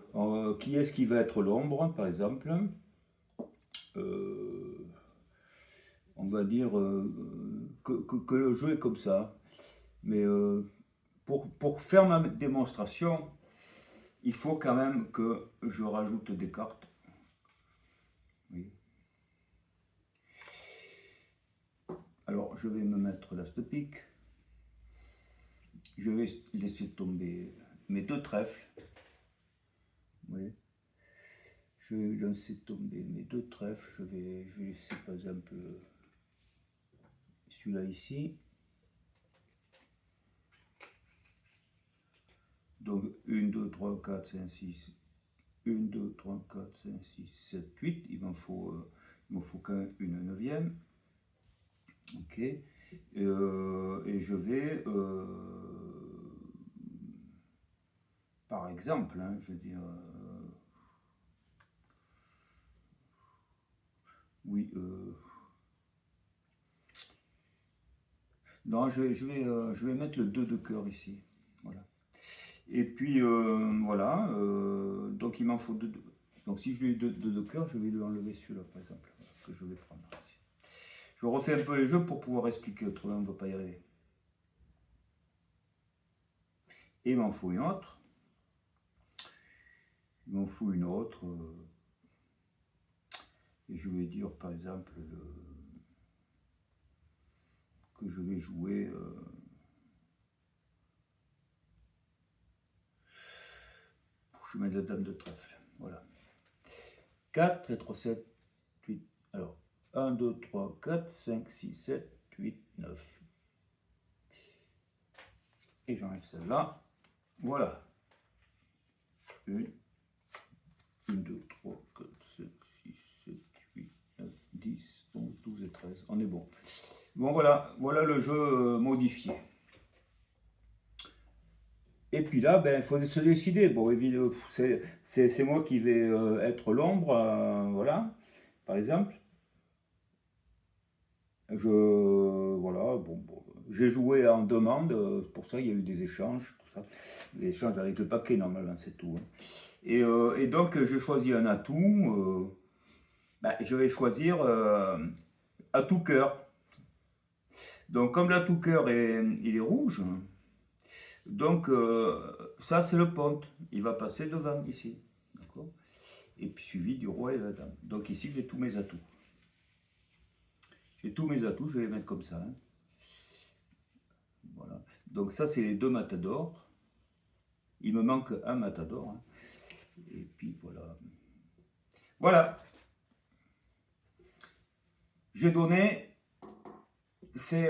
Speaker 1: qui est-ce qui va être l'ombre, par exemple. On va dire que le jeu est comme ça. Mais pour faire ma démonstration, il faut quand même que je rajoute des cartes. Oui. Alors, je vais me mettre l'as de pique. Je vais laisser tomber mes deux trèfles. Oui. Je vais laisser tomber mes deux trèfles. Je vais laisser par exemple celui-là ici. Donc 1, 2, 3, 4, 5, 6. 1, 2, 3, 4, 5, 6, 7, 8. Il m'en faut quand même une neuvième. Ok. Et je vais, par exemple, hein, je veux dire, oui, non, je vais mettre le 2 de cœur ici. Voilà. Et puis, voilà, donc il m'en faut 2. Donc si je lui ai 2 de cœur, je vais lui enlever celui-là, par exemple, que je vais prendre. Je refais un peu les jeux pour pouvoir expliquer, autrement on ne va pas y arriver. Et il m'en faut une autre. Il m'en faut une autre. Et je vais dire par exemple que je vais jouer je mets la dame de trèfle. Voilà. 4 et 3, 7, 8. Alors 1, 2, 3, 4, 5, 6, 7, 8, 9. Et j'enlève celle-là. Voilà. 1, 2, 3, 4, 5, 6, 7, 8, 9, 10, 11, 12 et 13. On est bon. Bon, voilà, voilà le jeu modifié. Et puis là, ben, il faut se décider. Bon, évidemment, c'est moi qui vais être l'ombre, voilà, par exemple. Voilà, bon, j'ai joué en demande, pour ça il y a eu des échanges, tout ça. Des échanges avec le paquet, normalement, c'est tout. Hein. Et donc, je choisis un atout. Ben, je vais choisir atout cœur. Donc, comme l'atout cœur il est rouge, donc ça c'est le ponte. Il va passer devant ici. D'accord. Et puis suivi du roi et de la dame. Donc ici j'ai tous mes atouts. J'ai tous mes atouts, je vais les mettre comme ça. Hein. Voilà. Donc ça c'est les deux matadors. Il me manque un matador. Hein. Et puis voilà. Voilà. J'ai donné, c'est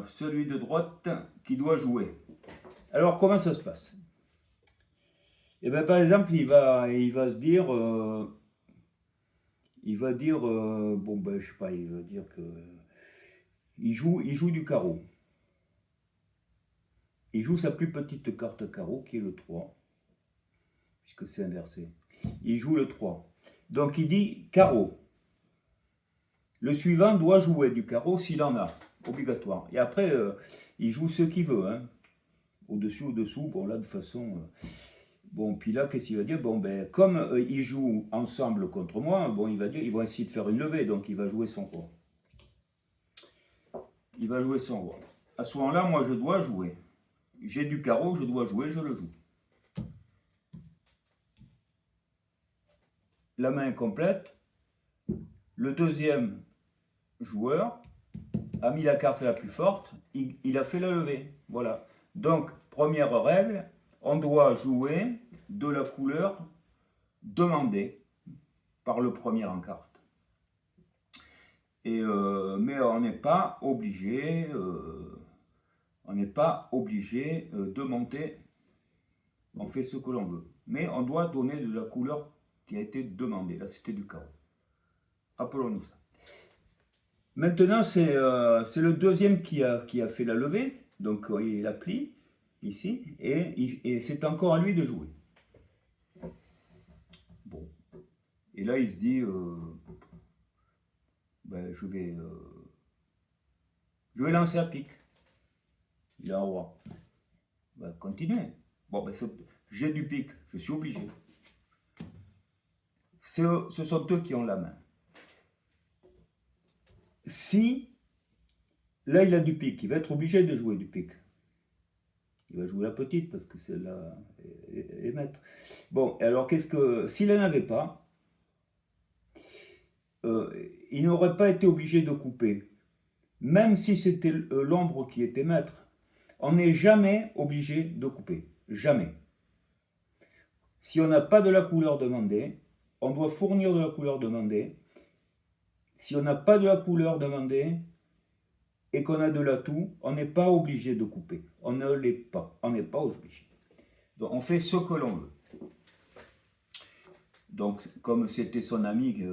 Speaker 1: celui de droite qui doit jouer. Alors comment ça se passe? Et bien par exemple il va se dire, bon ben je sais pas, il va dire que il joue du carreau. Il joue sa plus petite carte carreau qui est le 3, puisque c'est inversé. Il joue le 3. Donc il dit carreau. Le suivant doit jouer du carreau s'il en a, obligatoire. Et après, il joue ce qu'il veut. Hein. Au-dessus, au-dessous, bon là de toute façon... bon, puis là, qu'est-ce qu'il va dire? Bon, ben, comme ils jouent ensemble contre moi, bon, il va dire, ils vont essayer de faire une levée, donc il va jouer son roi. Il va jouer son roi. À ce moment-là, moi, je dois jouer. J'ai du carreau, je dois jouer, je le joue. La main est complète. Le deuxième joueur a mis la carte la plus forte, il a fait la levée. Voilà. Donc, première règle, on doit jouer de la couleur demandée par le premier en carte. Et, mais on n'est pas obligé, de monter. On fait ce que l'on veut. Mais on doit donner de la couleur qui a été demandée. Là, c'était du carreau. Rappelons-nous ça. Maintenant, c'est le deuxième qui a fait la levée. Donc, il la plie. ici, et c'est encore à lui de jouer. Bon. Et là, il se dit, ben, je vais lancer à pique. Il a un roi. Ben, continuez. Bon, ben, j'ai du pique, je suis obligé. Ce sont eux qui ont la main. Si, là, il a du pique, il va être obligé de jouer du pique. Il va jouer la petite parce que c'est là les maîtres. Bon, alors qu'est-ce que. S'il n'en avait pas, il n'aurait pas été obligé de couper. Même si c'était l'ombre qui était maître, on n'est jamais obligé de couper. Jamais. Si on n'a pas de la couleur demandée, on doit fournir de la couleur demandée. Si on n'a pas de la couleur demandée et qu'on a de l'atout, on n'est pas obligé de couper. On ne l'est pas. On n'est pas obligé. Donc on fait ce que l'on veut. Donc comme c'était son ami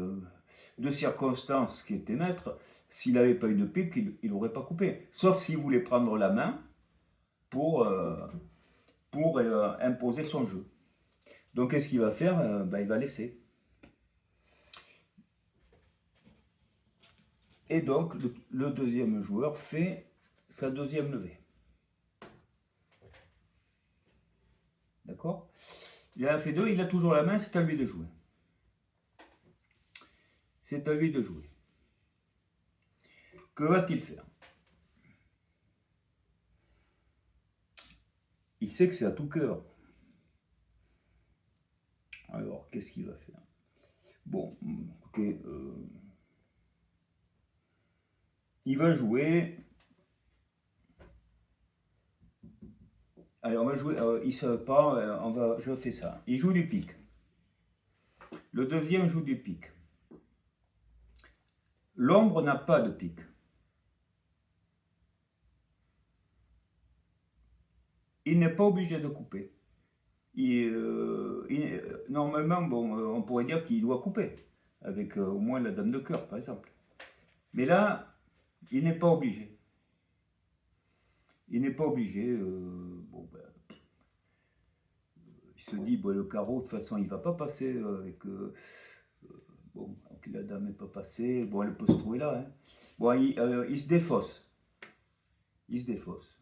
Speaker 1: de circonstance qui était maître, s'il n'avait pas eu de pique, il n'aurait pas coupé. Sauf s'il voulait prendre la main pour imposer son jeu. Donc qu'est-ce qu'il va faire? Ben, il va laisser. Et donc le deuxième joueur fait sa deuxième levée. D'accord? Il en a fait deux, il a toujours la main, c'est à lui de jouer. C'est à lui de jouer. Que va-t-il faire? Il sait que c'est à tout cœur. Alors, qu'est-ce qu'il va faire? Bon, écoutez, il va jouer. Allez, on va jouer. Il ne savait pas, je fais ça. Il joue du pique. Le deuxième joue du pique. L'ombre n'a pas de pique. Il n'est pas obligé de couper. Normalement, bon, on pourrait dire qu'il doit couper, avec au moins la dame de cœur, par exemple. Mais là, il n'est pas obligé. Il n'est pas obligé. Bon, ben, il se dit, bon, le carreau, de toute façon, il ne va pas passer avec... bon, donc la dame n'est pas passée. Bon, elle peut se trouver là. Hein. Bon, il se défausse. Il se défausse.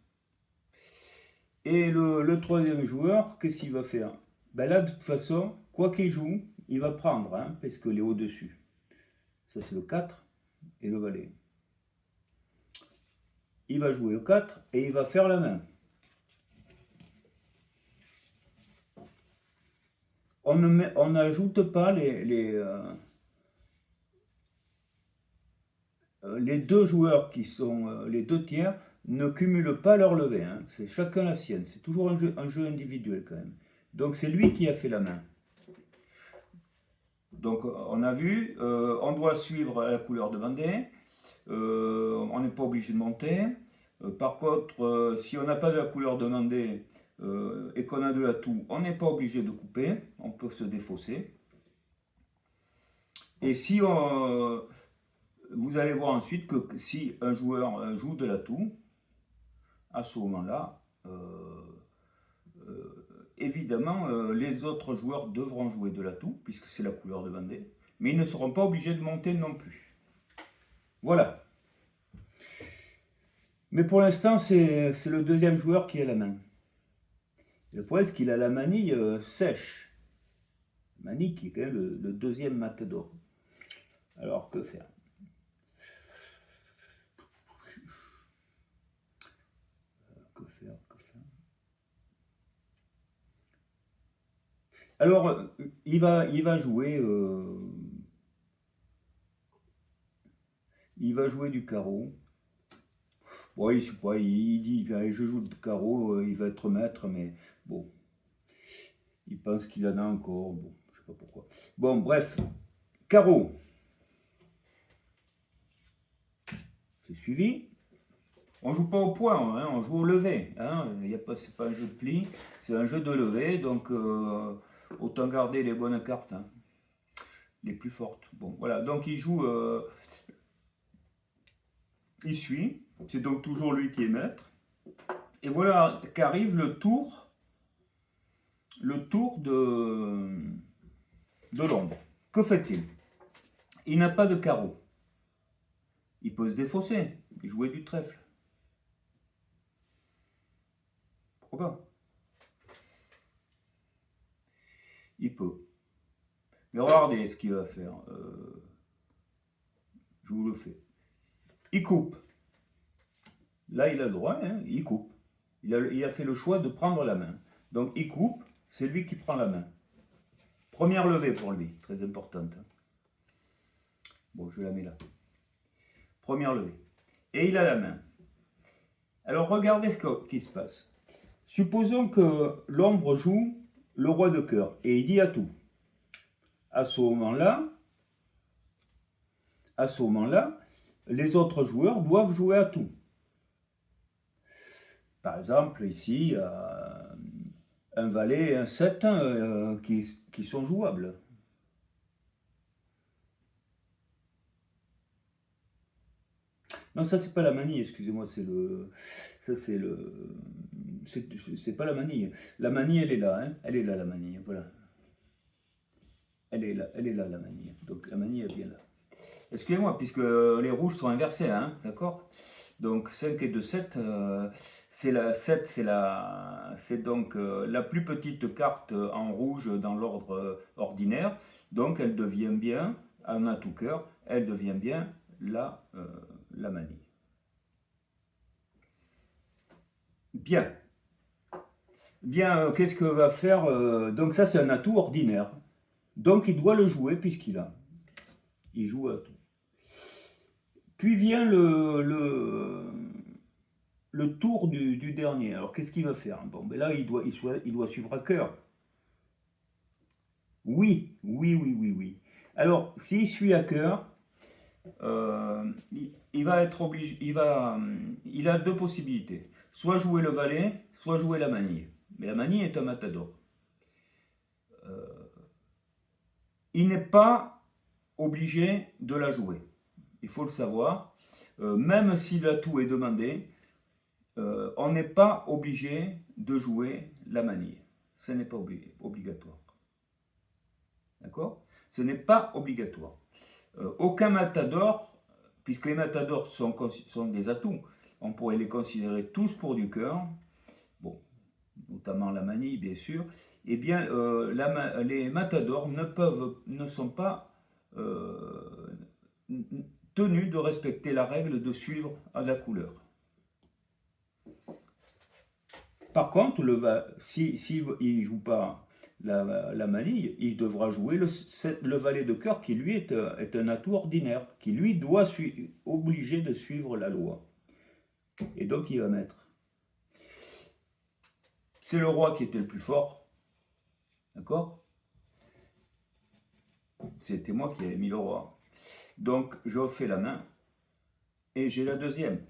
Speaker 1: Et le troisième joueur, qu'est-ce qu'il va faire? Ben là, de toute façon, quoi qu'il joue, il va prendre, hein, parce qu'il est au-dessus. Ça, c'est le 4 et le valet. Il va jouer le 4 et il va faire la main. On n'ajoute pas les deux joueurs qui sont les deux tiers ne cumulent pas leur levée. Hein. C'est chacun la sienne. C'est toujours un jeu individuel quand même. Donc c'est lui qui a fait la main. Donc on a vu, on doit suivre la couleur demandée. On n'est pas obligé de monter. Par contre, si on n'a pas de la couleur demandée et qu'on a de l'atout, on n'est pas obligé de couper. On peut se défausser. Et si vous allez voir ensuite que si un joueur joue de l'atout, à ce moment-là, évidemment, les autres joueurs devront jouer de l'atout, puisque c'est la couleur demandée, mais ils ne seront pas obligés de monter non plus. Voilà. Mais pour l'instant, c'est le deuxième joueur qui a la main. Le problème, c'est qu'il a la manille sèche. Manille qui est quand même le deuxième matador. Alors, que faire? Alors, il va jouer du carreau. Bon, il dit, allez, je joue le carreau, il va être maître, mais bon, il pense qu'il en a encore, bon, je sais pas pourquoi. Bon, bref, carreau. C'est suivi. On joue pas au point, hein, on joue au lever. Hein, c'est pas un jeu de pli, c'est un jeu de lever, donc autant garder les bonnes cartes, hein, les plus fortes. Bon, voilà, donc il joue, il suit, c'est donc toujours lui qui est maître, Et voilà qu'arrive le tour de l'ombre. Que fait-il? Il n'a pas de carreau. Il peut se défausser et jouer du trèfle. Pourquoi pas? Il peut. Mais regardez ce qu'il va faire. Je vous le fais. Il coupe. Là, il a le droit, hein, il coupe. Il a fait le choix de prendre la main. Donc, il coupe, c'est lui qui prend la main. Première levée pour lui, très importante. Bon, je la mets là. Première levée. Et il a la main. Alors, regardez ce qui se passe. Supposons que l'ombre joue le roi de cœur et il dit à tout. À ce moment-là, les autres joueurs doivent jouer à tout. Par exemple, ici, un valet et un 7 qui sont jouables. Non, ça, c'est pas la manie, excusez-moi, c'est pas la manie. La manie, elle est là, hein, elle est là, la manie, voilà. Elle est là, la manie. Donc, la manie, elle vient là. Excusez-moi, puisque les rouges sont inversés, hein, d'accord? Donc 5 et 2, 7, c'est donc la plus petite carte en rouge dans l'ordre ordinaire. Donc elle devient bien, en un tout cœur, elle devient bien la manie. Bien. Bien, qu'est-ce que va faire donc ça c'est un atout ordinaire. Donc il doit le jouer puisqu'il a. Il joue à tout. Puis vient le tour du dernier. Alors qu'est-ce qu'il va faire? Bon, ben là, il doit suivre à cœur. Oui. Alors, s'il suit à cœur, il va être obligé. Il a deux possibilités. Soit jouer le valet, soit jouer la manille. Mais la manille est un matador. Il n'est pas obligé de la jouer. Il faut le savoir. Même si l'atout est demandé, on n'est pas obligé de jouer la manille. Ce n'est pas obligatoire. D'accord? Ce n'est pas obligatoire. Aucun matador, puisque les matadors sont des atouts, on pourrait les considérer tous pour du cœur, bon, notamment la manille bien sûr, eh bien les matadors ne sont pas tenus de respecter la règle de suivre à la couleur. Par contre, si il ne joue pas la manille, il devra jouer le valet de cœur qui lui est un atout ordinaire, qui lui doit obligé de suivre la loi. Et donc il va mettre. C'est le roi qui était le plus fort. D'accord? C'était moi qui avais mis le roi. Donc je refais la main et j'ai la deuxième.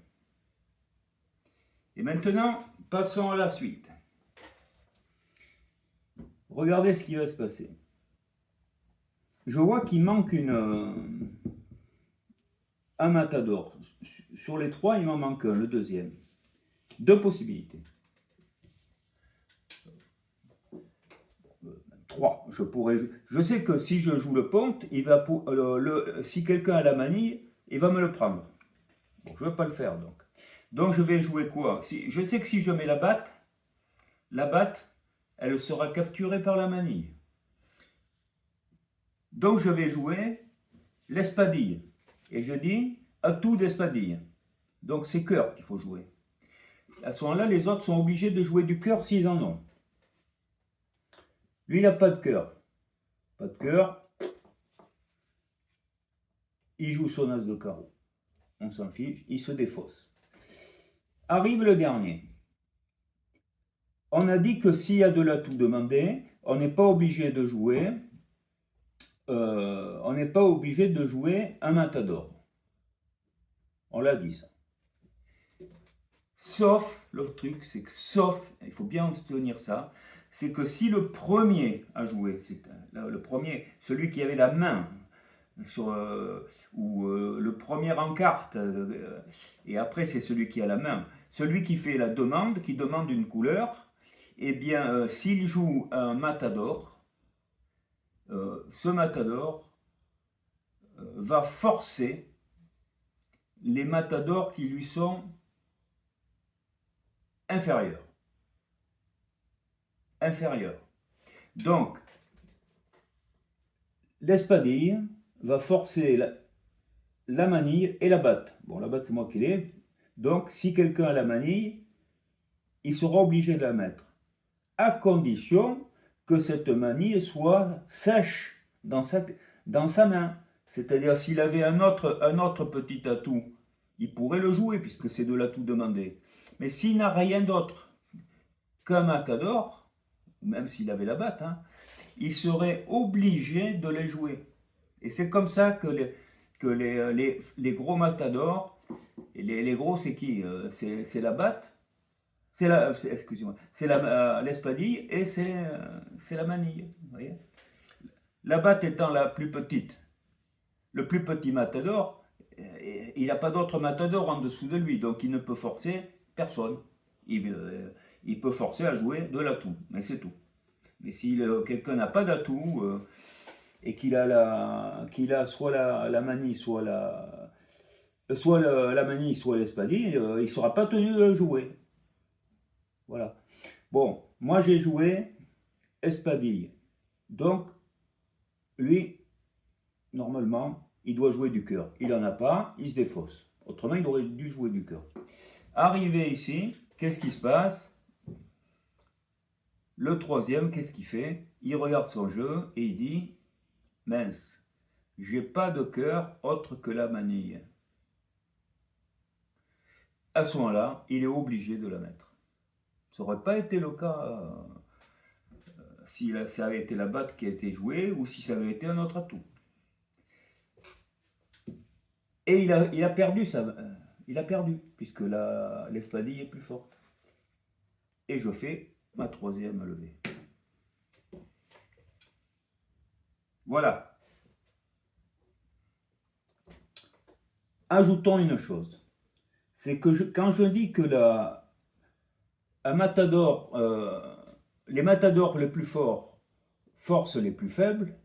Speaker 1: Et maintenant, passons à la suite. Regardez ce qui va se passer. Je vois qu'il manque un matador. Sur les trois, il m'en manque un, le deuxième. Deux possibilités. Trois. Je sais que si je joue le ponte, si quelqu'un a la manille, il va me le prendre. Bon, je ne vais pas le faire donc. Donc je vais jouer quoi? Je sais que si je mets la batte, elle sera capturée par la manille. Donc je vais jouer l'espadille. Et je dis atout d'espadille. Donc c'est cœur qu'il faut jouer. À ce moment-là, les autres sont obligés de jouer du cœur s'ils en ont. Lui, il n'a pas de cœur. Pas de cœur. Il joue son as de carreau. On s'en fiche, il se défausse. Arrive le dernier. On a dit que s'il y a de l'atout demandé, on n'est pas obligé de jouer. On n'est pas obligé de jouer un matador. On l'a dit ça. Sauf, le truc, c'est que il faut bien se tenir ça, c'est que si le premier a joué, le premier, celui qui avait la main, sur, ou le premier en carte, et après c'est celui qui a la main. Celui qui fait la demande, qui demande une couleur, eh bien, s'il joue un matador, ce matador va forcer les matadors qui lui sont inférieurs. Inférieurs. Donc, l'espadille va forcer la manille et la batte. Bon, la batte, c'est moi qui l'ai. Donc, si quelqu'un a la manille, il sera obligé de la mettre, à condition que cette manille soit sèche dans sa main. C'est-à-dire, s'il avait un autre petit atout, il pourrait le jouer, puisque c'est de l'atout demandé. Mais s'il n'a rien d'autre qu'un matador, même s'il avait la batte, hein, il serait obligé de les jouer. Et c'est comme ça que les gros matadors, et les gros c'est qui c'est la batte, excusez-moi, c'est l'espadille et c'est la manille. Vous voyez, la batte étant la plus petite, le plus petit matador, il n'a pas d'autre matador en dessous de lui, donc il ne peut forcer personne. Il peut forcer à jouer de l'atout, mais c'est tout. Mais si quelqu'un n'a pas d'atout et qu'il a soit la manille, soit la manille, soit l'espadille, il ne sera pas tenu de le jouer. Voilà. Bon, moi j'ai joué espadille. Donc, lui, normalement, il doit jouer du cœur. Il n'en a pas, il se défausse. Autrement, il aurait dû jouer du cœur. Arrivé ici, qu'est-ce qui se passe? Le troisième, qu'est-ce qu'il fait? Il regarde son jeu et il dit, mince, j'ai pas de cœur autre que la manille. À ce moment-là, il est obligé de la mettre. Ça n'aurait pas été le cas si ça avait été la batte qui a été jouée ou si ça avait été un autre atout. Et il a perdu il a perdu, puisque l'espadille est plus forte. Et je fais ma troisième levée. Voilà. Ajoutons une chose. C'est que quand je dis que un matador, les matadors les plus forts forcent les plus faibles,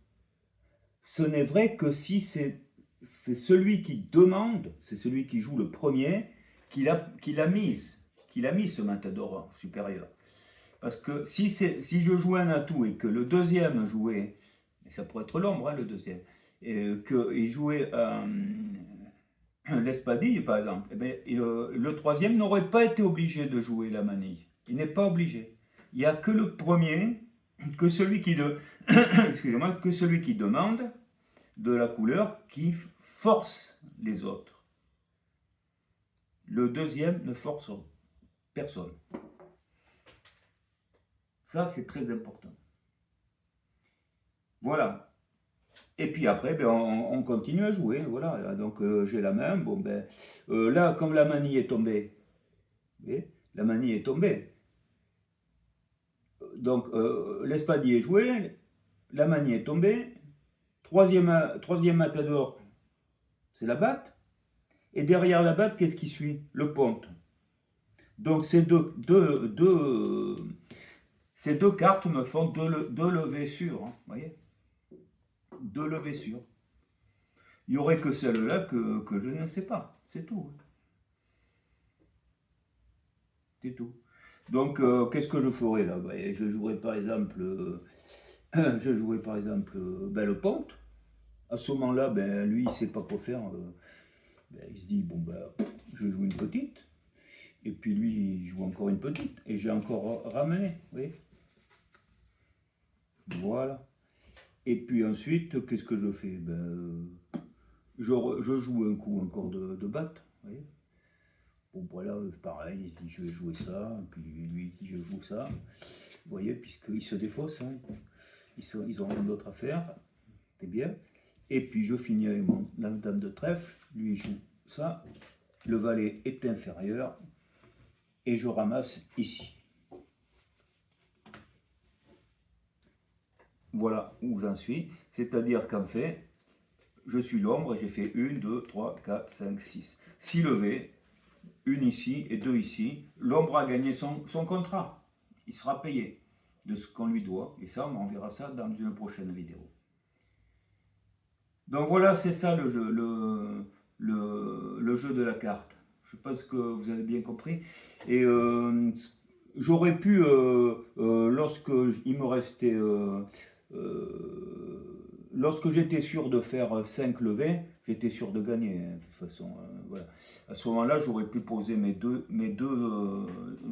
Speaker 1: ce n'est vrai que si c'est celui qui demande, c'est celui qui joue le premier, qui l'a mis ce matador supérieur. Parce que si je jouais un atout et que le deuxième jouait, et ça pourrait être l'ombre, hein, le deuxième, et qu'il jouait l'espadille par exemple, eh bien, le troisième n'aurait pas été obligé de jouer la manille. Il n'est pas obligé. Il n'y a que le premier, que celui qui excusez-moi, que celui qui demande de la couleur qui force les autres. Le deuxième ne force personne. Ça, c'est très important. Voilà. Et puis après, ben, on continue à jouer. Voilà. Donc j'ai la main. Bon, ben, là, comme la manille est tombée, vous voyez, la manille est tombée. Donc l'espadille est joué, la manille est tombée. Troisième matador, c'est la batte. Et derrière la batte, qu'est-ce qui suit? Le ponte. Donc ces ces deux cartes me font deux levées sûres. Hein, voyez, deux levées sûres. Il n'y aurait que celle-là que je ne sais pas. C'est tout. C'est tout. Donc, qu'est-ce que je ferais là? Ben, je jouerais par exemple, ben, le ponte. À ce moment-là, ben, lui, il ne sait pas quoi faire. Ben, il se dit, bon, ben, je joue une petite. Et puis lui, il joue encore une petite. Et j'ai encore ramené. Vous voyez? Voilà. Et puis ensuite, qu'est-ce que je fais? Ben, je joue un coup encore de batte. Vous voyez? Bon, voilà, pareil, il se dit je vais jouer ça, puis lui il dit je joue ça. Vous voyez, puisqu'ils se défaussent, hein. Ils ont rien d'autre à faire, c'est bien. Et puis je finis avec la dame de trèfle, lui il joue ça, le valet est inférieur, et je ramasse ici. Voilà où j'en suis, c'est-à-dire qu'en fait, je suis l'ombre et j'ai fait 1, 2, 3, 4, 5, 6. 6 levées, une ici et 2 ici. L'ombre a gagné son contrat. Il sera payé de ce qu'on lui doit. Et ça, on verra ça dans une prochaine vidéo. Donc voilà, c'est ça le jeu, le jeu de la carte. Je pense que vous avez bien compris. Et j'aurais pu, lorsque il me restait, lorsque j'étais sûr de faire 5 levées, j'étais sûr de gagner, hein, de toute façon. Voilà. À ce moment-là, j'aurais pu poser mes deux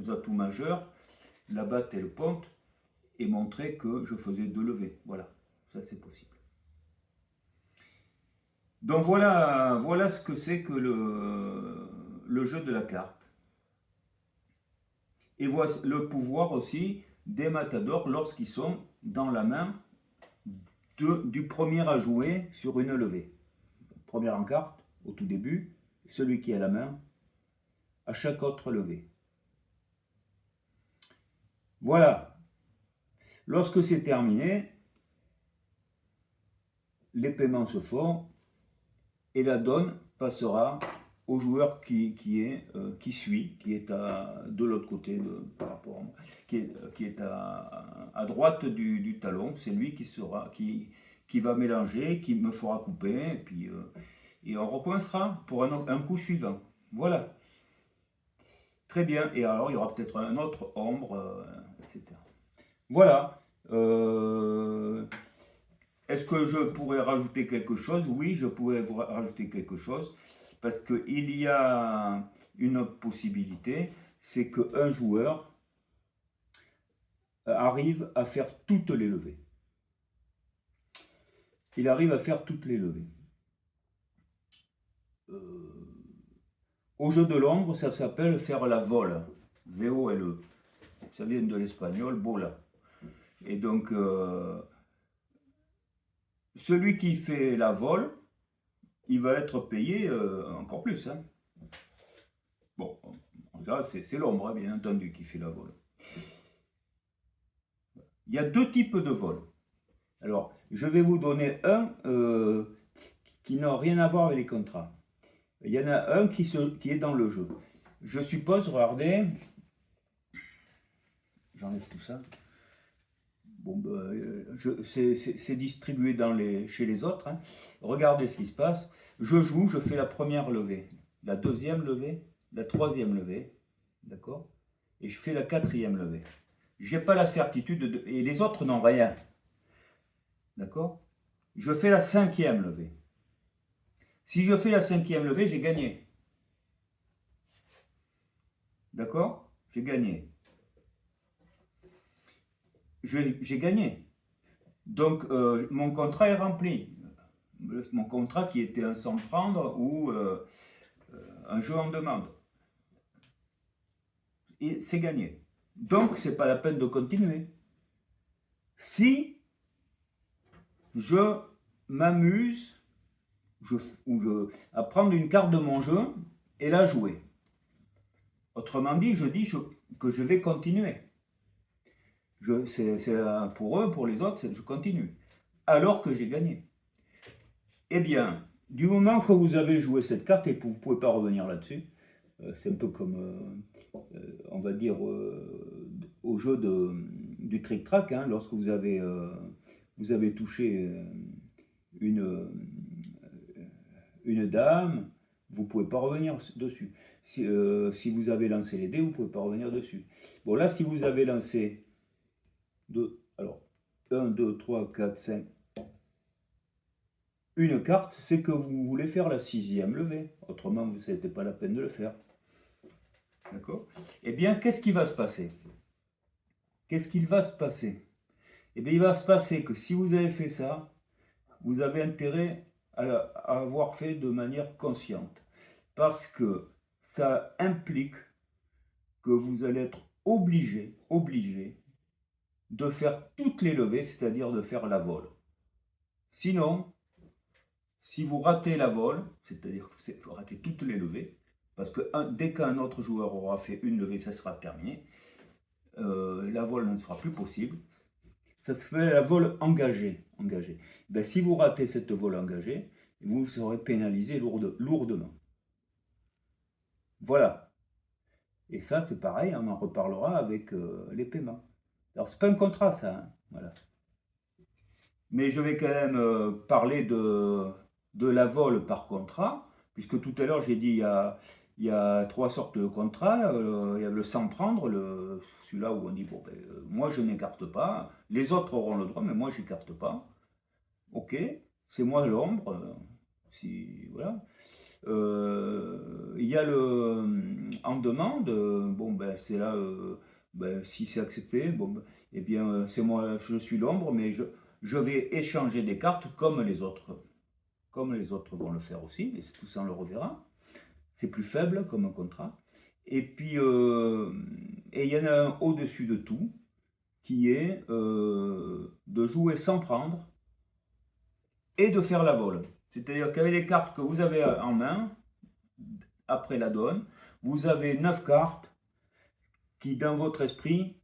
Speaker 1: atouts majeurs, la batte et le ponte, et montrer que je faisais 2 levées. Voilà, ça c'est possible. Donc voilà ce que c'est que le jeu de la carte. Et voilà le pouvoir aussi des matadors lorsqu'ils sont dans la main du premier à jouer sur une levée. Première en carte, au tout début, celui qui a la main, à chaque autre levée. Voilà. Lorsque c'est terminé, les paiements se font et la donne passera au joueur qui suit, qui est de l'autre côté par rapport à moi, qui est à droite du talon. C'est lui qui va mélanger, qui me fera couper, et on recommencera pour un coup suivant. Voilà. Très bien. Et alors, il y aura peut-être un autre ombre, etc. Voilà. Est-ce que je pourrais rajouter quelque chose? Oui, je pourrais vous rajouter quelque chose. Parce qu'il y a une autre possibilité, c'est qu'un joueur arrive à faire toutes les levées. Il arrive à faire toutes les levées. Au jeu de l'ombre, ça s'appelle faire la vole. V-O-L-E. Ça vient de l'espagnol, bola. Et donc, celui qui fait la vole, il va être payé encore plus. Hein. Bon, c'est l'ombre, hein, bien entendu, qui fait la vole. Il y a 2 types de vol. Alors, je vais vous donner un qui n'a rien à voir avec les contrats. Il y en a un qui est dans le jeu. Je suppose, regardez, j'enlève tout ça. Bon, c'est distribué chez les autres. Hein. Regardez ce qui se passe. Je joue, je fais la première levée, la deuxième levée, la troisième levée, d'accord? Et je fais la quatrième levée. Je n'ai pas la certitude, et les autres n'ont rien. D'accord? Je fais la cinquième levée. Si je fais la cinquième levée, j'ai gagné. D'accord? J'ai gagné. J'ai gagné. Donc, mon contrat est rempli. Mon contrat qui était un sans prendre ou un jeu en demande. Et c'est gagné. Donc, c'est pas la peine de continuer. Si je m'amuse à prendre une carte de mon jeu et la jouer. Autrement dit, je dis que je vais continuer. C'est pour eux, pour les autres, je continue. Alors que j'ai gagné. Eh bien, du moment que vous avez joué cette carte, et vous ne pouvez pas revenir là-dessus, c'est un peu comme, on va dire, au jeu du trick-track, hein, lorsque vous avez touché une dame, vous ne pouvez pas revenir dessus. Si vous avez lancé les dés, vous ne pouvez pas revenir dessus. Bon, là, si vous avez lancé 1, 2, 3, 4, 5, une carte, c'est que vous voulez faire la sixième levée. Autrement, ce n'était pas la peine de le faire. D'accord? Eh bien, qu'est-ce qui va se passer? Qu'est-ce qu'il va se passer? Eh bien, il va se passer que si vous avez fait ça, vous avez intérêt à avoir fait de manière consciente. Parce que ça implique que vous allez être obligé de faire toutes les levées, c'est-à-dire de faire la vole. Sinon, si vous ratez la vole, c'est-à-dire que vous ratez toutes les levées, parce que dès qu'un autre joueur aura fait une levée, ça sera terminé, la vole ne sera plus possible. Ça se fait la vole engagée. Ben, si vous ratez cette vole engagée, vous serez pénalisé lourdement. Voilà. Et ça, c'est pareil, on en reparlera avec les paiements. Alors, c'est pas un contrat, ça. Hein, voilà. Mais je vais quand même parler de la vol par contrat, puisque tout à l'heure, j'ai dit il y a trois sortes de contrats. Il y a le sans prendre, celui-là où on dit, bon, ben, moi, je n'écarte pas. Les autres auront le droit, mais moi, je n'écarte pas. Ok, c'est moi l'ombre. Si, voilà. Il y a le en demande, bon ben c'est là, ben, si c'est accepté, bon ben, eh bien c'est moi, je suis l'ombre, mais je vais échanger des cartes comme les autres vont le faire aussi, et tout ça on le reverra. C'est plus faible comme un contrat. Et puis et il y en a un au-dessus de tout qui est de jouer sans prendre et de faire la vol. C'est-à-dire qu'avec les cartes que vous avez en main, après la donne, vous avez 9 cartes qui, dans votre esprit,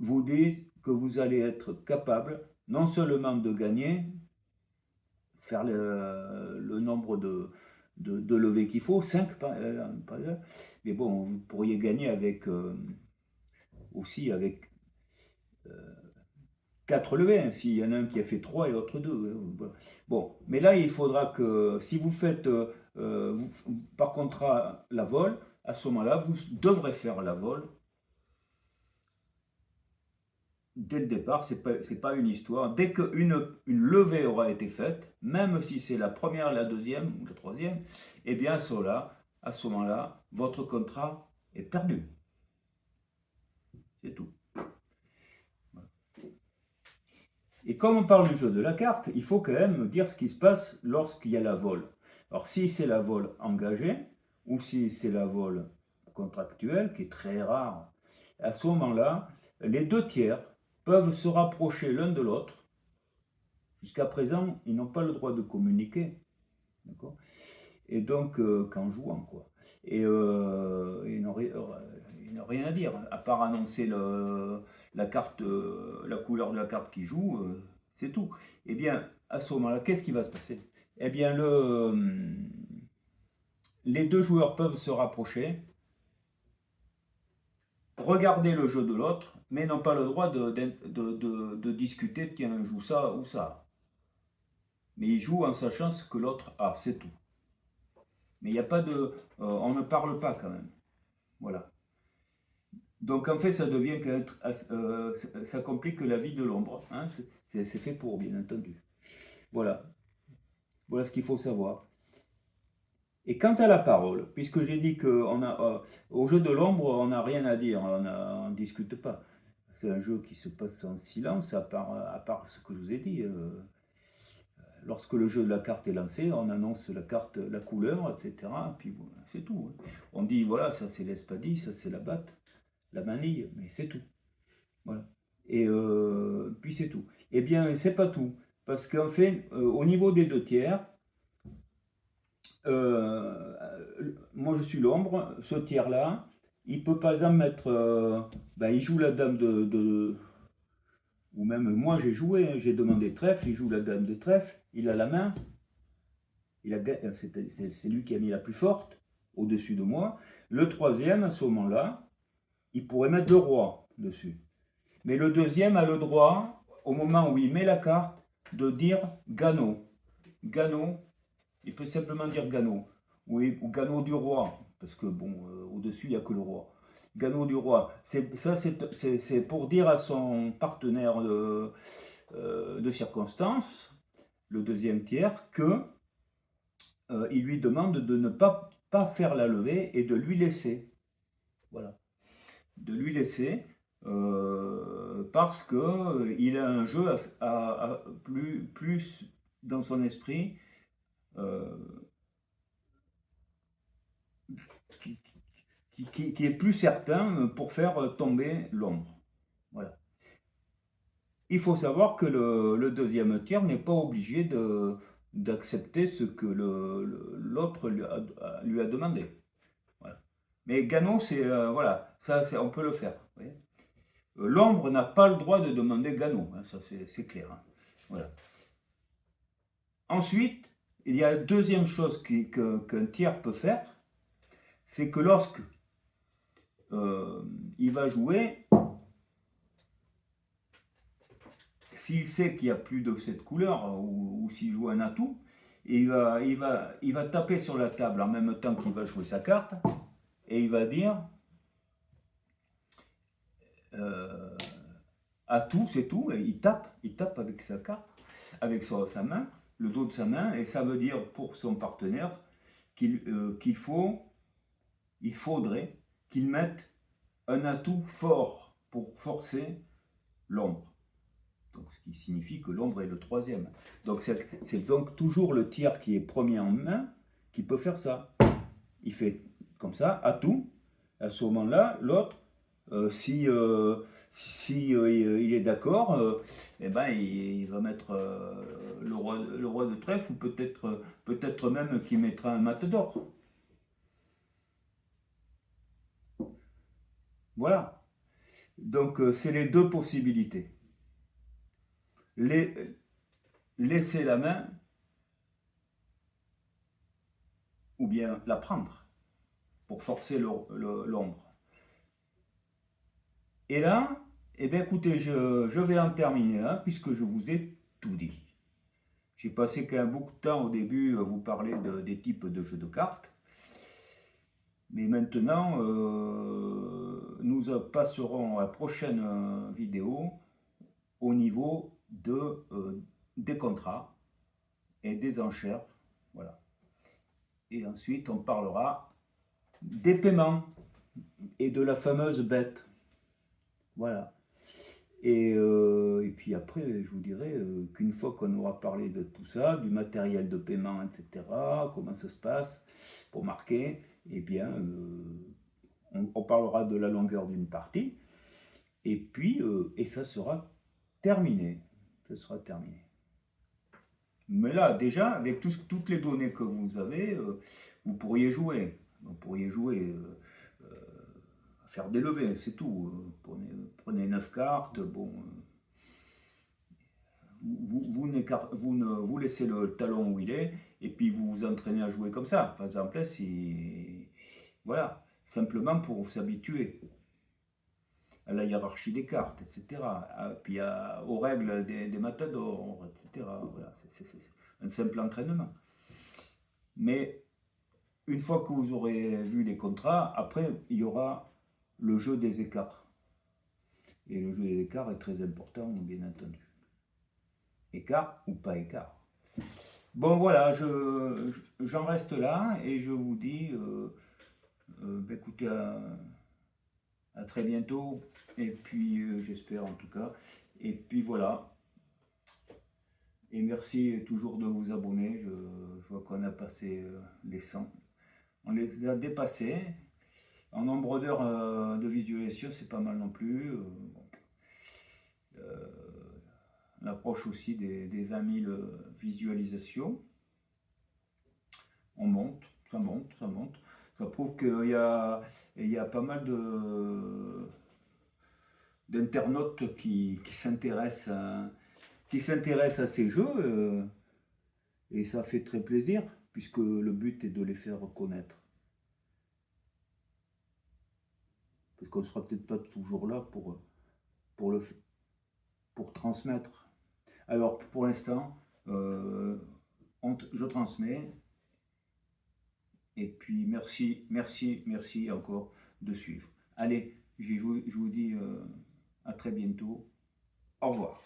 Speaker 1: vous disent que vous allez être capable non seulement de gagner, faire le nombre de levées qu'il faut, 5 par exemple, mais bon, vous pourriez gagner avec aussi avec 4 levées, hein, s'il y en a un qui a fait 3 et l'autre 2. Bon, mais là, il faudra que, si vous faites par contrat la vol, à ce moment-là, vous devrez faire la vol dès le départ. C'est pas une histoire. Dès qu'une levée aura été faite, même si c'est la première, la deuxième ou la troisième, eh bien, à ce moment-là, votre contrat est perdu. C'est tout. Et comme on parle du jeu de la carte, il faut quand même dire ce qui se passe lorsqu'il y a la vol. Alors si c'est la vol engagée, ou si c'est la vol contractuelle, qui est très rare, à ce moment-là, les deux tiers peuvent se rapprocher l'un de l'autre. Jusqu'à présent, ils n'ont pas le droit de communiquer. Et donc, qu'en jouant, quoi. Et ils n'ont rien à dire, à part annoncer la carte, la couleur de la carte qui joue, c'est tout. Eh bien, à ce moment-là, qu'est-ce qui va se passer? Eh bien, les deux joueurs peuvent se rapprocher, regarder le jeu de l'autre, mais n'ont pas le droit de discuter, tiens, joue ça ou ça. Mais ils jouent en sachant ce que l'autre a, c'est tout. Mais il n'y a pas de... on ne parle pas quand même. Voilà. Donc en fait, ça devient ça complique la vie de l'ombre. Hein. C'est fait pour, bien entendu. Voilà. Voilà ce qu'il faut savoir. Et quant à la parole, puisque j'ai dit qu'au jeu de l'ombre, on n'a rien à dire, on ne discute pas. C'est un jeu qui se passe en silence, à part ce que je vous ai dit. Lorsque le jeu de la carte est lancé, on annonce la carte, la couleur, etc. Puis voilà, c'est tout. Hein. On dit, voilà, ça c'est l'espadille, ça c'est la batte, la manille, mais c'est tout. Voilà. Et puis c'est tout. Eh bien, c'est pas tout. Parce qu'en fait, au niveau des deux tiers, moi je suis l'ombre, ce tiers-là, il peut par exemple mettre, il joue la dame ou même moi j'ai joué, hein, j'ai demandé trèfle, il joue la dame de trèfle, il a la main, c'est lui qui a mis la plus forte au-dessus de moi. Le troisième, à ce moment-là, il pourrait mettre le roi dessus. Mais le deuxième a le droit, au moment où il met la carte, de dire Gano. Gano, il peut simplement dire Gano. Ou Gano du roi, parce que bon, au-dessus, il n'y a que le roi. Gano du roi. C'est pour dire à son partenaire de circonstance, le deuxième tiers, que il lui demande de ne pas faire la levée et de lui laisser. Voilà. De lui laisser. Parce que il a un jeu plus dans son esprit qui est plus certain pour faire tomber l'ombre. Voilà. Il faut savoir que le deuxième tiers n'est pas obligé d'accepter ce que l'autre lui a demandé. Voilà. Mais Gano, c'est voilà, ça on peut le faire. L'ombre n'a pas le droit de demander Gano, hein, ça c'est clair. Hein. Voilà. Ensuite, il y a la deuxième chose qu'un tiers peut faire, c'est que lorsque il va jouer, s'il sait qu'il n'y a plus de cette couleur, ou s'il joue un atout, il va taper sur la table en même temps qu'il va jouer sa carte, et il va dire atout, c'est tout, et il tape avec sa carte, avec sa main, le dos de sa main, et ça veut dire pour son partenaire qu'il faudrait qu'il mette un atout fort pour forcer l'ombre. Donc, ce qui signifie que l'ombre est le troisième. Donc c'est donc toujours le tiers qui est premier en main qui peut faire ça. Il fait comme ça, atout. À ce moment-là, l'autre, si il est d'accord, eh ben, il va mettre le roi de trèfle, ou peut-être même qu'il mettra un mat d'or. Voilà. Donc c'est les deux possibilités. Laisser la main, ou bien la prendre pour forcer l'ombre. Et là, eh bien écoutez, je vais en terminer là, puisque je vous ai tout dit. J'ai passé quand même beaucoup de temps au début à vous parler des types de jeux de cartes. Mais maintenant, nous passerons à la prochaine vidéo au niveau des contrats et des enchères. Voilà. Et ensuite, on parlera des paiements et de la fameuse bête. Voilà. Et puis après, je vous dirai qu'une fois qu'on aura parlé de tout ça, du matériel de paiement, etc., comment ça se passe pour marquer, eh bien, on parlera de la longueur d'une partie, et puis, et ça sera terminé. Ça sera terminé. Mais là, déjà, avec toutes les données que vous avez, vous pourriez jouer. Vous pourriez jouer, faire des levées, c'est tout. Prenez 9 cartes, bon. Vous laissez le talon où il est, et puis vous vous entraînez à jouer comme ça. Par exemple, si. Voilà. Simplement pour s'habituer à la hiérarchie des cartes, etc. Puis aux règles des matadors, etc. Voilà. C'est un simple entraînement. Mais une fois que vous aurez vu les contrats, après, il y aura le jeu des écarts. Et le jeu des écarts est très important, bien entendu. Écart ou pas écart. Bon, voilà, j'en reste là, et je vous dis, écoutez, à très bientôt, et puis j'espère en tout cas. Et puis voilà. Et merci toujours de vous abonner. Je vois qu'on a passé les 100. On les a dépassés. En nombre d'heures de visualisation, c'est pas mal non plus. On approche aussi des 20 000 visualisations. On monte, ça monte, ça monte. Ça prouve qu'il y a pas mal d'internautes qui s'intéressent à ces jeux, et ça fait très plaisir, puisque le but est de les faire connaître. Parce qu'on ne sera peut-être pas toujours là pour transmettre. Alors pour l'instant, je transmets, et puis merci encore de suivre. Allez, je vous dis à très bientôt. Au revoir.